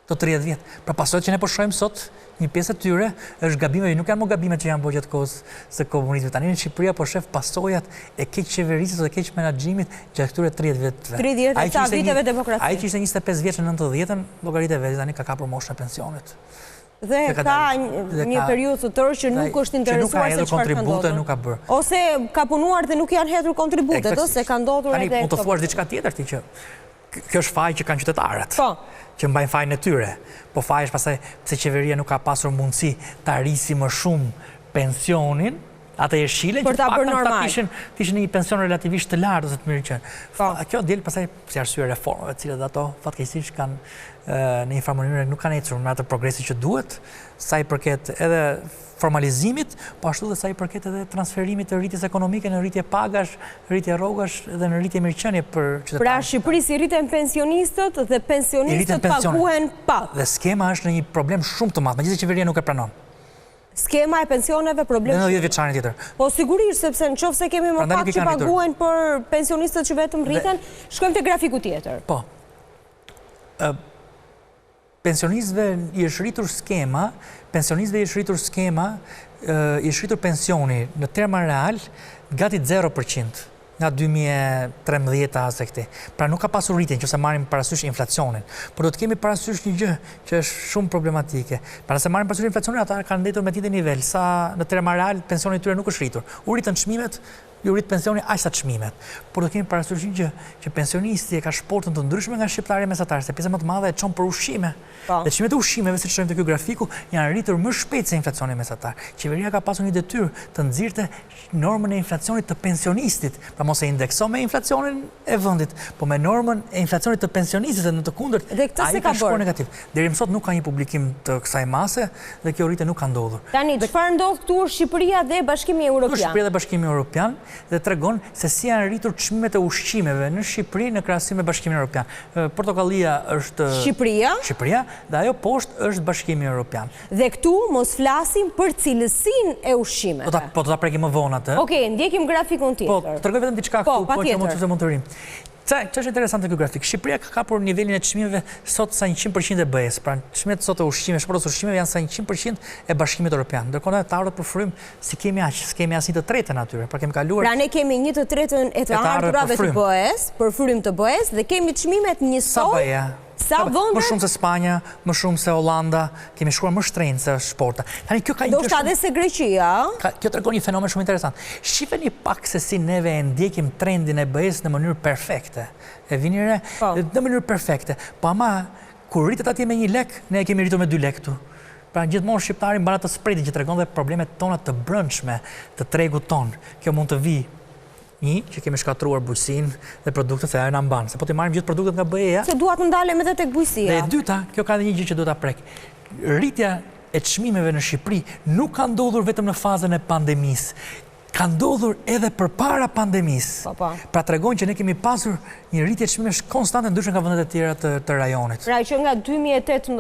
Të 30 vjet. Pra pasojët që ne po shohim sot, një pjesë e tyre është gabime, nuk janë më gabime që janë bërë gjatë kohës së komunizmit. Tani në Shqipëri po shef pasojat e keq qeverisjes ose keq menaxhimit gjatë këtyre 30 viteve. 30 viteve demokracie. Ai që ishte 25 vjeç në 90-ën, llogaritë vetë tani ka kapur moshën e pensionit. Dhe ka një periudhë të tërë që nuk është interesuar se çfarë ka ndodhur. Nuk ka bërë. Ose ka punuar dhe nuk janë hedhur kontributet, ose ka ndodhur edhe. Tani mund të thuash diçka tjetër ti që kjo është faji që kanë qytetarët. Po. Që mbajnë fajin e tyre. Po faji është pastaj pse qeveria nuk ka pasur mundësi ta rrisi më shumë pensionin, ata jeshilën që pakta kishin një pension relativisht të lartë ose të mirë qenë. Kjo del pastaj si arsye reformave, të cilat ato fatkeqësisht kanë në një farë mënyrë nuk kanë ecur me atë progresi që duhet, sa i përket edhe formalizimit, po ashtu dhe sa i përket edhe transferimit të rritjes ekonomike në rritje pagash, rritje rrogash dhe në rritje mirëqenie për qytetarët. Pra Shqipërisë rriten pensionistët dhe pensionistët paguhen pak. Dhe skema është në një problem shumë të madh, megjithëse qeveria nuk e pranon. Skema e pensioneve problem. Në 10 vjeçarin tjetër. Po sigurisht, sepse nëse kemi më pak që paguhen për pensionistët që vetëm rriten, shkojmë te grafiku tjetër. Po. Pensionistëve i është rritur skema, i është rritur pensioni në terma real gati 0% nga 2013 ose këtej. Pra nuk ka pasur rritje nëse marrim parasysh inflacionin. Por do të kemi parasysh një gjë që është shumë problematike. Pra nëse marrim parasysh inflacionin, ata kanë ndetur me tjetër nivel, sa në terma real pensioni i tyre nuk është rritur. U rritën çmimet, ju rrit pensioni aq sa çmimet. Por do kemi parasysh që pensionisti e ka shportën të ndryshme nga shqiptarë mesatarë, se pjesa më të madhe e çon për ushqime. Dhe çmimet e ushqimeve, siç shohim te ky grafiku, janë rritur më shpejt se inflacioni mesatar. Qeveria ka pasur një detyrë të nxirrte normën e inflacionit të pensionistit, pra mos e indekso me inflacionin e vendit, po me normën e inflacionit të pensionistit, dhe në të kundërt ai ka shkuar negativ. Deri më sot nuk ka një publikim të kësaj mase dhe kjo rritje nuk ka ndodhur. Tani, çfarë ndodh këtu Shqipëria dhe Bashkimi Evropian? Shqipëria dhe Bashkimi Evropian dhe tregon se si janë rritur çmimet e ushqimeve në Shqipëri në krahasim me Bashkimin Evropian. Portokallia është Shqipëria dhe ajo poshtë është Bashkimi Evropian. Dhe këtu mos flasim për cilësinë e ushqimeve. Po do ta prekim më vonë atë. Okej, ndjekim grafikun tjetër. Po, tregoj vetëm diçka këtu, po që mund të rim. Që është interesante ky grafik. Shqipëria ka kapur nivelin e çmimeve sot sa 100% e BE-s. Pra çmimet sot e ushqimeve, shportës ushqimeve janë sa 100% e Bashkimit Evropian. Ndërkohë të ardhur për frym si kemi aq, s'kemi as 1/3 atyre. Pra kemi kaluar. Pra ne kemi 1/3 e të ardhurave të BE-s, për frym të BE-s dhe kemi çmimet njësoj. Sa vende? Më shumë se Spanja, më shumë se Hollanda, kemi shkuar më shtrenjtë se shporta. Tani kjo ka do shta dhe se Greqia. Kjo tregon një fenomen shumë interesant. Shifeni pak se si neve e ndjekim trendin e BE-s në mënyrë perfekte. E vini re? Në mënyrë perfekte. Po ama kur rritet atje me 1 lek, ne e kemi rritur me 2 lek këtu. Pra gjithmonë shqiptari mban atë spreadin që tregon dhe problemet tona të brendshme të tregut ton. Kjo mund të vi që kemi shkatruar bujqësinë dhe produktet se ajo na mban. Se po ti marrim gjithë produktet nga BE-ja. Se duat të ndalem edhe tek bujqësia. Dhe e dyta, kjo ka edhe një gjë që duhet ta prek. Rritja e çmimeve në Shqipëri nuk ka ndodhur vetëm në fazën e pandemisë. Ka ndodhur edhe përpara pandemisë. Pra tregon që ne kemi pasur një rritje çmimesh konstante ndryshe nga vendet e tjera të rajonit. Pra që nga 2018,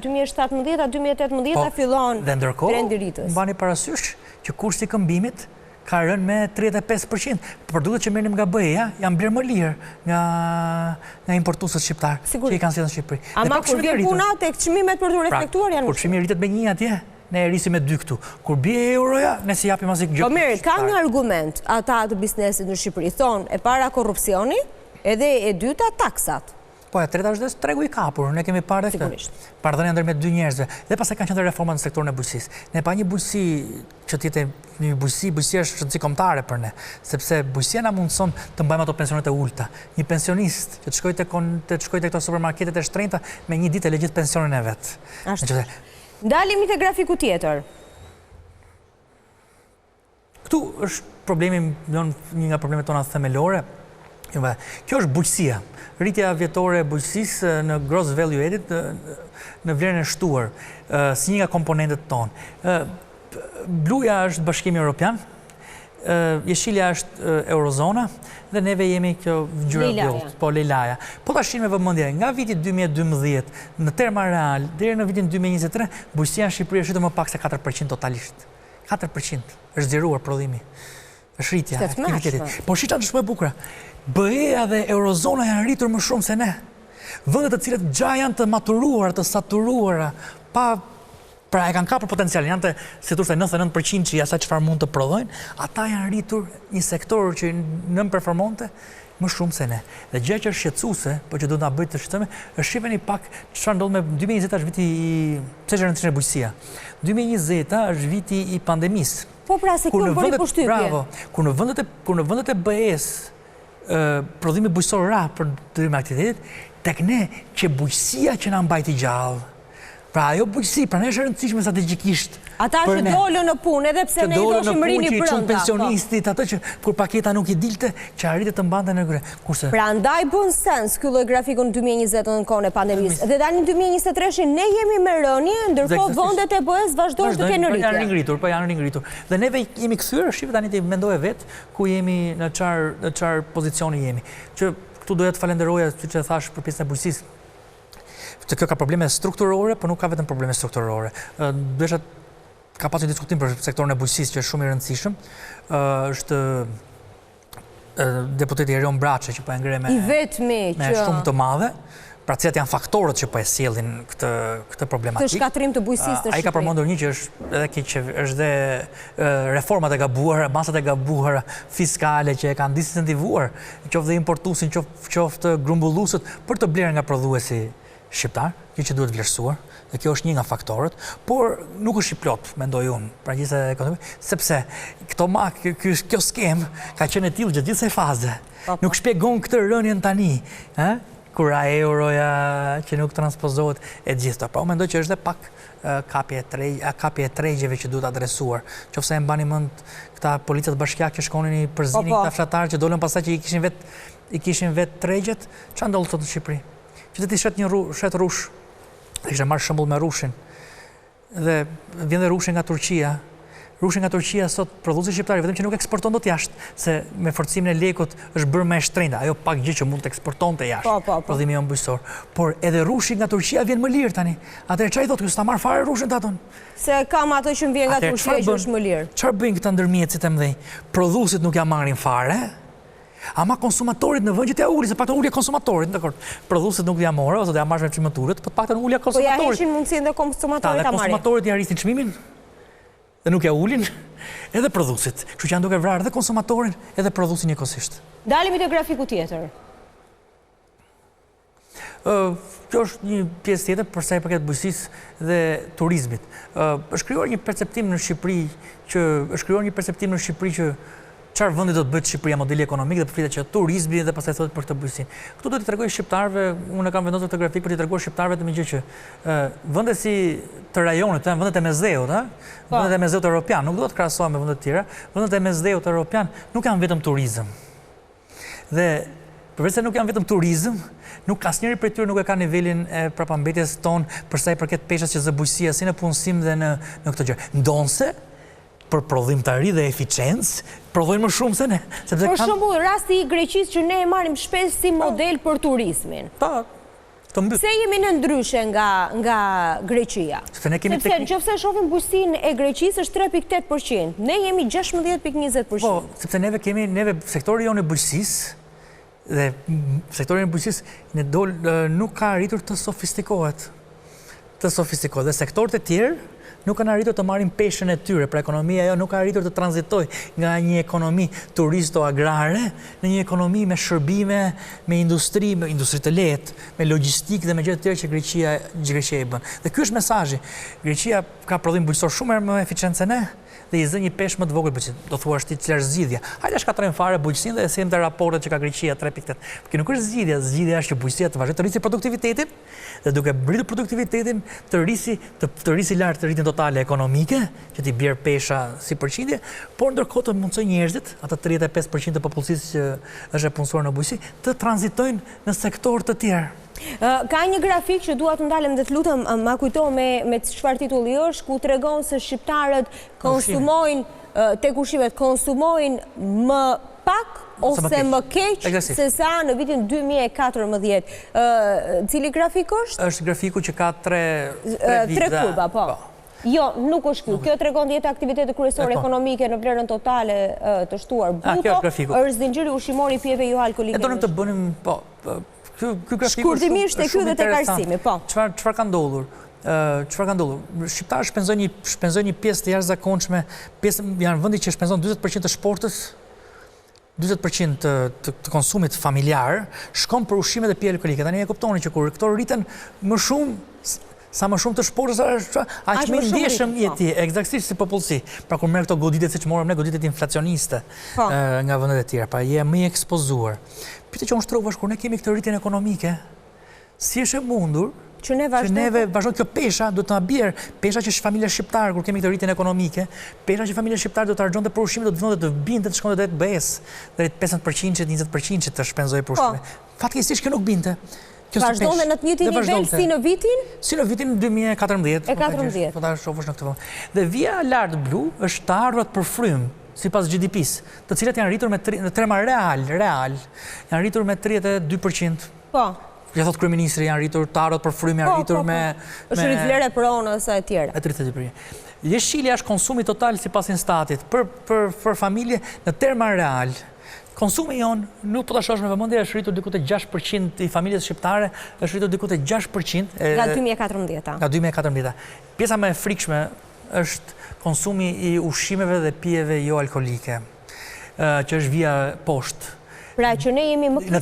2017, 2018 fillon trendi rritjes. Mbani parasysh që kursi i këmbimit ka rënë me 35%. Produktet që merrim nga BE-ja janë blerë më lirë nga importuesët shqiptar që i kanë sjellë në Shqipëri. Ama kur vjen puna tek çmimet për të reflektuar janë. Kur çmimi rritet me 1 atje, ne e rrisim me 2 këtu. Kur bie euroja, ne si japim asnjë gjë. Po mirë, ka një argument ata të biznesit në Shqipëri, thonë e para korrupsioni, edhe e dyta taksat. Po e treta është tregu i kapur, ne kemi parë këtë. Marrëdhënia ndërmjet 2 njerëzve. Dhe pastaj kanë qenë reforma në sektorin e bujqësisë. Ne pa një bujqësi që të jetë një bujqësia është rëndësi kombëtare për ne, sepse bujqësia na mundson të mbajmë ato pensionet e ulta. Një pensionist që të shkojë te këto supermarketet e shtrenjta me një ditë e le gjithë pensionin e vet. Ndalemi te grafiku tjetër. Këtu është problemi, një nga problemet tona themelore. Kjo është bujqësia. Rritja vjetore e bujqësisë në gross value added në vlerën e shtuar si një nga komponentët tonë. Bluja është Bashkimi Evropian, jeshilja është Eurozona dhe neve jemi kjo ngjyra bjellë, po lejlaja. Po tash me vëmendje, nga viti 2012 në terma real deri në vitin 2023, bujqësia në Shqipëri është më pak se 4% totalisht. 4% është zgjeruar prodhimi. Është rritja e aktivitetit. Po shita është më e bukur. BE-ja dhe Eurozona janë rritur më shumë se ne. Vendet të cilat gja janë të maturuara, të saturuara, pra e kanë kapur potencialin, janë të, si thoshte, 99% që asaj çfarë mund të prodhojnë, ata janë rritur një sektor që nën performonte më shumë se ne. Dhe gjë që është shqetësuese, po që duhet ta bëjë të shqetësojmë, është shihni pak çfarë ndodh me 2020 është viti pse është rëndësishme bujqësia. 2020 është viti i pandemisë. Po pra se kjo bëri pushtypje. Bravo. Kur në vendet e BE-s prodhimi bujqësor ra për ndryrim aktivitetit, tek ne që bujqësia që na mbajti gjallë. Pra ajo bujqësi, pra ne është rëndësishme strategjikisht. Ata që dolën në punë, edhe pse ne i doshim rini brenda. Që pensionistit, ato që kur paketa nuk i dilte, që arritet të mbante në krye. Pra ndaj bën sens ky lloj grafiku në 2020 në kohën e pandemisë. Dhe tani në 2023 ne jemi me rënje, ndërkohë vendet e BE-s vazhdojnë të kenë rritje. Janë ringritur. Dhe neve jemi kthyer, shifë tani ti mendoje vet ku jemi në çfarë pozicioni jemi. Që këtu doja të falenderoja, siç e thash, për pjesën e bujqësisë. Kjo ka probleme strukturore, por nuk ka vetëm probleme strukturore. Ka pasur një diskutim për sektorin e bujqësisë që është shumë i rëndësishëm. Është deputeti Erion Braçe që po e ngre me shumë të madhe, pra cilat janë faktorët që po e sjellin këtë problematikë. Këtë shkatrim të bujqësisë të Shqipërisë. Ai ka përmendur një që është dhe reformat e gabuara, masat e gabuara fiskale që e kanë disincentivuar, qoftë importuesin, qoftë grumbulluesët për të blerë nga prodhuesi shqiptar, kjo që duhet vlerësuar, dhe kjo është një nga faktorët, por nuk është i plot, mendoj unë, pra gjithse ekonomi, sepse kjo skem ka qenë e tillë gjatë gjithsej faze. Nuk shpjegon këtë rënien tani, kura euroja që nuk transpozohet e gjitha. Pra, unë mendoj që është dhe pak kapje e tregjeve që duhet adresuar. Qofse e mbani mend këta policët bashkiak që shkonin i përzinin këta fshatarë që dolën pastaj që i kishin vetë tregjet, çfarë ndodh sot në Shqipëri? Qyteti shet një shet rush, ishte marrë shembull me rushin, dhe vjen dhe rushi nga Turqia. Rushi nga Turqia sot prodhuesi shqiptari vetëm që nuk eksporton dot jashtë, se me forcimin e lekut është bërë më e shtrenjtë, ajo pak gjë që mund të eksportonte jashtë, prodhimi jon bujqësor. Por edhe rushi nga Turqia vjen më lirë tani. Atëherë çfarë thotë, s'ta marr fare rushin taton? Se kam ato që vjen nga Turqia që është më lirë. Çfarë bëjnë këta ndërmjetësit e mëdhenj? Prodhuesit nuk ja marrin fare. Ama konsumatorit në vend që t'ja uli, se paktën ulja konsumatorit, dakor. Prodhuesit nuk ja morë ose t'ja marrë me çmimeturët, po paktën ulja konsumatorit. Po ja heqin mundësinë dhe konsumatorit ta marrin. Konsumatorit ja rrisin çmimin dhe nuk ja ulin, edhe prodhuesit. Kështu që janë duke vrarë edhe konsumatorin, edhe prodhuesin njëkohësisht. Dalemi te grafiku tjetër. Kjo është një pjesë tjetër për sa i përket bujqësisë dhe turizmit. Është krijuar një perceptim në Shqipëri që çfarë vendi do të bëjë Shqipëria modeli ekonomik dhe përfitet që turizmi dhe pastaj thotë për këtë bujqësinë. Këtu do t'i tregoj shqiptarëve, unë kam vendosur këtë grafik për t'i treguar shqiptarëve të më gjë që vende si të rajonit, vendet e mesdheut, vendet e mesdheut evropian, nuk do të krahasohen me vendet të tjera, vendet e mesdheut evropian nuk janë vetëm turizëm. Dhe përveç se nuk janë vetëm turizëm, nuk asnjëri prej tyre nuk e ka nivelin e prapambetjes tonë për sa i përket peshës që zë bujqësia si në punësim dhe në këtë gjë. Ndonse për prodhimtari dhe eficiencë, prodhojnë më shumë se ne. Për shembull, rasti i Greqisë që ne e marrim shpesh si model për turizmin. Pse jemi në ndryshe nga Greqia? Sepse nëse shohim bujqësinë e Greqisë është 3.8%, ne jemi 16.20%. Po, sepse neve sektori jonë i bujqësisë dhe sektori i bujqësisë nuk ka arritur të sofistikohet. Dhe sektorët e tjerë nuk kanë arritur të marrin peshën e tyre, pra ekonomia jo nuk ka arritur të tranzitoj nga një ekonomi turisto-agrare në një ekonomi me shërbime, me industri të lehtë, me logjistikë dhe me gjë të tjera që Greqia i bën. Dhe ky është mesazhi. Greqia ka prodhim bujqësor shumë më eficient se ne dhe i zë një peshë më të vogël bujqësi. Do thuash ti çfarë zgjidhja? Hajde shkatrojmë fare bujqësinë dhe sim të raportet që ka Greqia 3.8. Kjo nuk është zgjidhja është që bujqësia të vazhdojë të rrisë produktivitetin dhe duke rritur produktivitetin të rrisi lart të rritjen totale ekonomike, që t'i bjerë pesha si përqindje, por ndërkohë të mundsoj njerëzit, ata 35% të popullsisë që është e punësuar në bujqësi, të tranzitojnë në sektor të tjerë. Ka një grafik që dua të ndalem dhe të lutem ma kujto me çfarë titulli është, ku tregon se shqiptarët konsumojnë tek ushqimet konsumojnë më pak ose më keq se sa në vitin 2014. Cili grafik është? Është grafiku që ka tre kurba, po. Jo, nuk është kjo. Kjo tregon 10 aktivitete kryesore ekonomike në vlerën totale të shtuar bruto. Është zinxhiri ushqimor i pijeve jo alkolike. E donim të bënim, po, shkurtimisht e ky dhe tek arsimi, po. Çfarë ka ndodhur? Shqiptarët shpenzojnë një pjesë të jashtëzakonshme, janë vendi që shpenzon 40% të shportës, 40% të konsumit familjar, shkon për ushqime dhe pije alkolike. Tani e kuptoni që kur këto rriten më shumë, sa më shumë të shportës, aq më ndjeshëm jeti, eksaktësisht si popullsi. Pra kur merr këto goditet siç morëm ne, goditet inflacioniste nga vendet e tjera, pra je më i ekspozuar. Pyetja që unë shtrova është kur ne kemi këtë rritjen ekonomike, si është e mundur që neve vazhdojnë kjo pesha, do të na bjerë, pesha që është familja shqiptare, kur kemi këtë rritjen ekonomike, pesha që familja shqiptare do të argjonte për ushqime, do të vënde të binte të shkonte drejt BE-s, drejt 15%, 20% që të shpenzojë për ushqime. Fatkeqësisht kjo nuk binte. Vazhdonte në të njëjtin nivel si në vitin? Si në vitin 2014. Po ta shohësh në këtë vend. Dhe vija lart blu është të ardhurat për frym, sipas GDP-s, të cilat janë rritur në terma real, janë rritur me 32%. Po. Ja thot kryeministri janë rritur, të ardhurat për frym janë rritur me është rrit vlera e pronës e tjera. 32%. Jeshilja është konsumi total sipas Instatit për familje në terma real. Konsumi jonë, nuk po ta shohësh me vëmendje, është rritur diku te 6% i familjes shqiptare, është rritur diku te 6% nga 2014. Nga 2014. Pjesa më e frikshme është konsumi i ushqimeve dhe pijeve jo alkolike, që është vija poshtë. Pra që ne jemi më në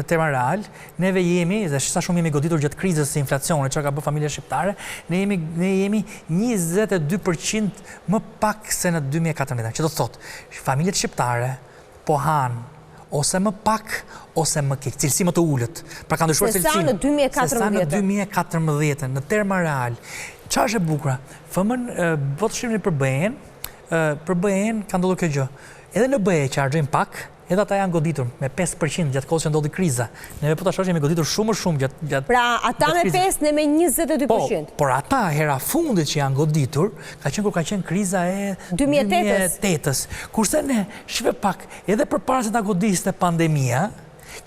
terma real, neve jemi, dhe sa shumë jemi goditur gjatë krizës së inflacionit, që ka bë familja shqiptare, ne jemi 22% më pak se në 2014. Që do të thotë, familjet shqiptare po hanë ose më pak, ose më keq, cilësi më të ullët. Pra ka ndryshuar cilësinë. Sesa në 2014, në terma real. Qa është e bukura? Fëmën, po të shqipni për BE-n, ka ndodhur kjo gjë. Edhe në BE që argjojnë pak, edhe ata janë goditur me 5% gjatë kohës që ndodhi kriza. Neve po tash jemi goditur shumë gjatë Pra ata me 5, ne me 22%. Por ata hera fundit që janë goditur, ka qenë kur ka qenë kriza e 2008-ës. Kurse ne, shve pak, edhe përpara se ta godiste pandemia,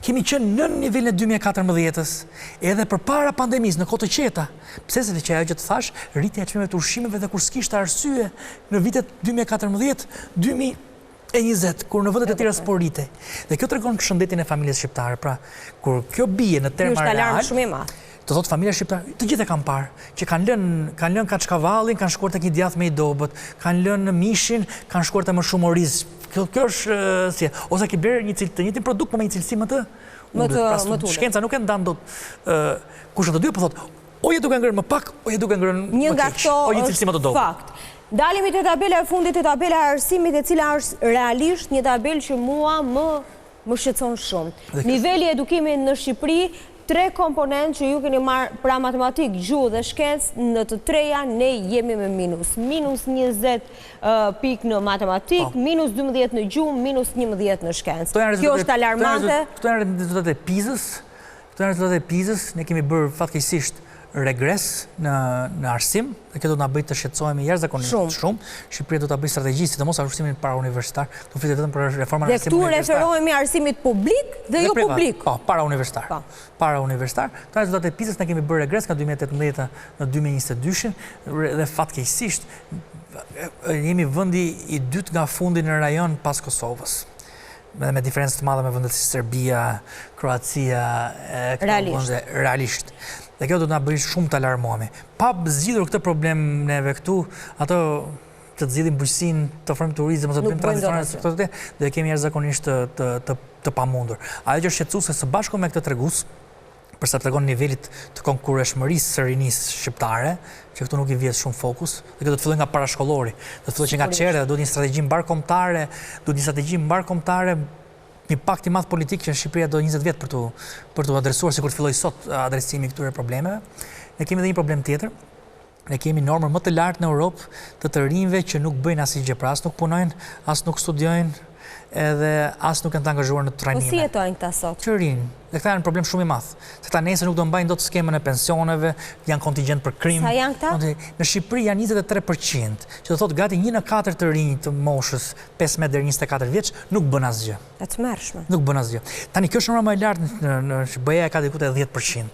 kemi qenë në nivelin e 2014-ës, edhe përpara pandemisë, në kohë të qeta. Pse se që ajo që të thash, rritja e çmimeve të ushqimeve dhe kur s'kishte arsye në vitet 2014-2020, kur në vendet e tjera sporite. Dhe kjo tregon shëndetin e familjes shqiptare. Pra, kur kjo bie në terma real, të thotë familja shqiptare, të gjithë e kanë parë, që kanë lënë kaçkavallin, kanë shkuar tek një djathtë me i dobët, kanë lënë mishin, kanë shkuar te më shumë oriz. Kjo është si, ose ke bërë të njëjtin produkt, por me një cilësi më të ulët. Shkenca nuk e ndan dot kush të dy, po thotë, o je duke ngrënë më pak, o je duke ngrënë më keq, o një cilësi më të dobët. Fakt. Dalemi te tabela e fundit, te tabela e arsimit, e cila është realisht një tabelë që mua më shqetëson shumë. Niveli i edukimit në Shqipëri, 3 komponentë që ju keni marrë pra matematik, gjuhë dhe shkencë, në të treja ne jemi me minus. Minus 20 pikë në matematik, minus 12 në gjuhë, minus 11 në shkencë. Kjo është alarmante. Këto janë rezultatet e PISA-s, ne kemi bërë fatkeqësisht regres në arsim, dhe kjo do të na bëjë të shqetësohemi jashtëzakonisht shumë. Shqipëria do ta bëjë strategji, sidomos arsimin parauniversitar. Do flitet vetëm për reformën e arsimit universitar. Dhe këtu referohemi arsimit publik dhe jo publik. Po, parauniversitar. Parauniversitar. Këto rezultatet e PISA-s ne kemi bërë regres nga 2018 në 2022 dhe fatkeqësisht jemi vendi i dytë nga fundi në rajon pas Kosovës. Me diferencë të madhe me vendet si Serbia, Kroacia, realisht. Dhe kjo do të na bëjë shumë të alarmohemi. Pa zgjidhur këtë problem neve këtu, ato të zgjidhin bujqësinë, të ofrojmë turizëm ose të bëjmë tranzicionin, dhe kemi jashtëzakonisht të pamundur. Ajo që është shqetësuese së bashku me këtë tregues, përsa tregon nivelit të konkurreshmërisë së rinisë shqiptare, që këtu nuk i vjet shumë fokus, dhe kjo do të fillojë nga parashkollori, do të fillojë që nga çere, do të një strategji mbarkombëtare, impakt i madh politik që Shqipëria do 20 vjet për të adresuar, sikur të filloj sot adresimi këtyre problemeve. Ne kemi edhe një problem tjetër. Ne kemi normën më të lartë në Europë të rinjve që nuk bëjnë asgjë, pra as nuk punojnë, as nuk studiojnë, edhe as nuk janë të angazhuar në trajnime. Po si jetojnë këta sot? Që rinj. Dhe këta janë problem shumë i madh. Se këta nesër nuk do mbajnë dot skemën e pensioneve, janë kontingjent për krim. Sa janë këta? Në Shqipëri janë 23%, që do thotë gati 1 në 4 të rinj të moshës 15 deri 24 vjeç nuk bën asgjë. E tmerrshme. Nuk bën asgjë. Tani kjo është numra më e lartë në BE-ja ka diku te 10%.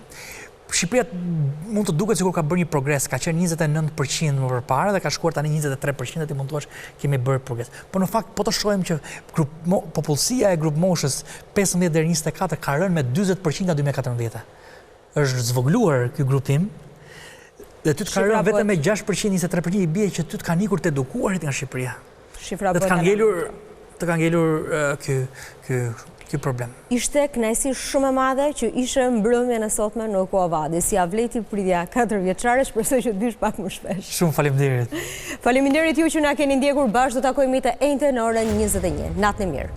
Shqipëria mund të duket sikur ka bërë një progres, ka qenë 29% më përpara dhe ka shkuar tani 23% dhe ti mund të thuash kemi bërë progres. Por në fakt po të shohim që popullsia e grup moshës 15 deri 24 ka rënë me 40% nga 2014. Është zvogluar ky grupim. Dhe ty të ka rënë vetëm me 6%, 23% i bie që ty të kanë ikur të edukuarit nga Shqipëria. Shifra të ka ngelur ky problem. Ishte kënaqësi shumë e madhe që ishe mbrëmjen e sotme në Quo Vadis. Ja vleti pritja 4 vjeçare, shpresoj që të vish pak më shpesh. Shumë faleminderit. Faleminderit ju që na keni ndjekur, bashkë do takojmë të njëjtën në orën 21. Natën e mirë.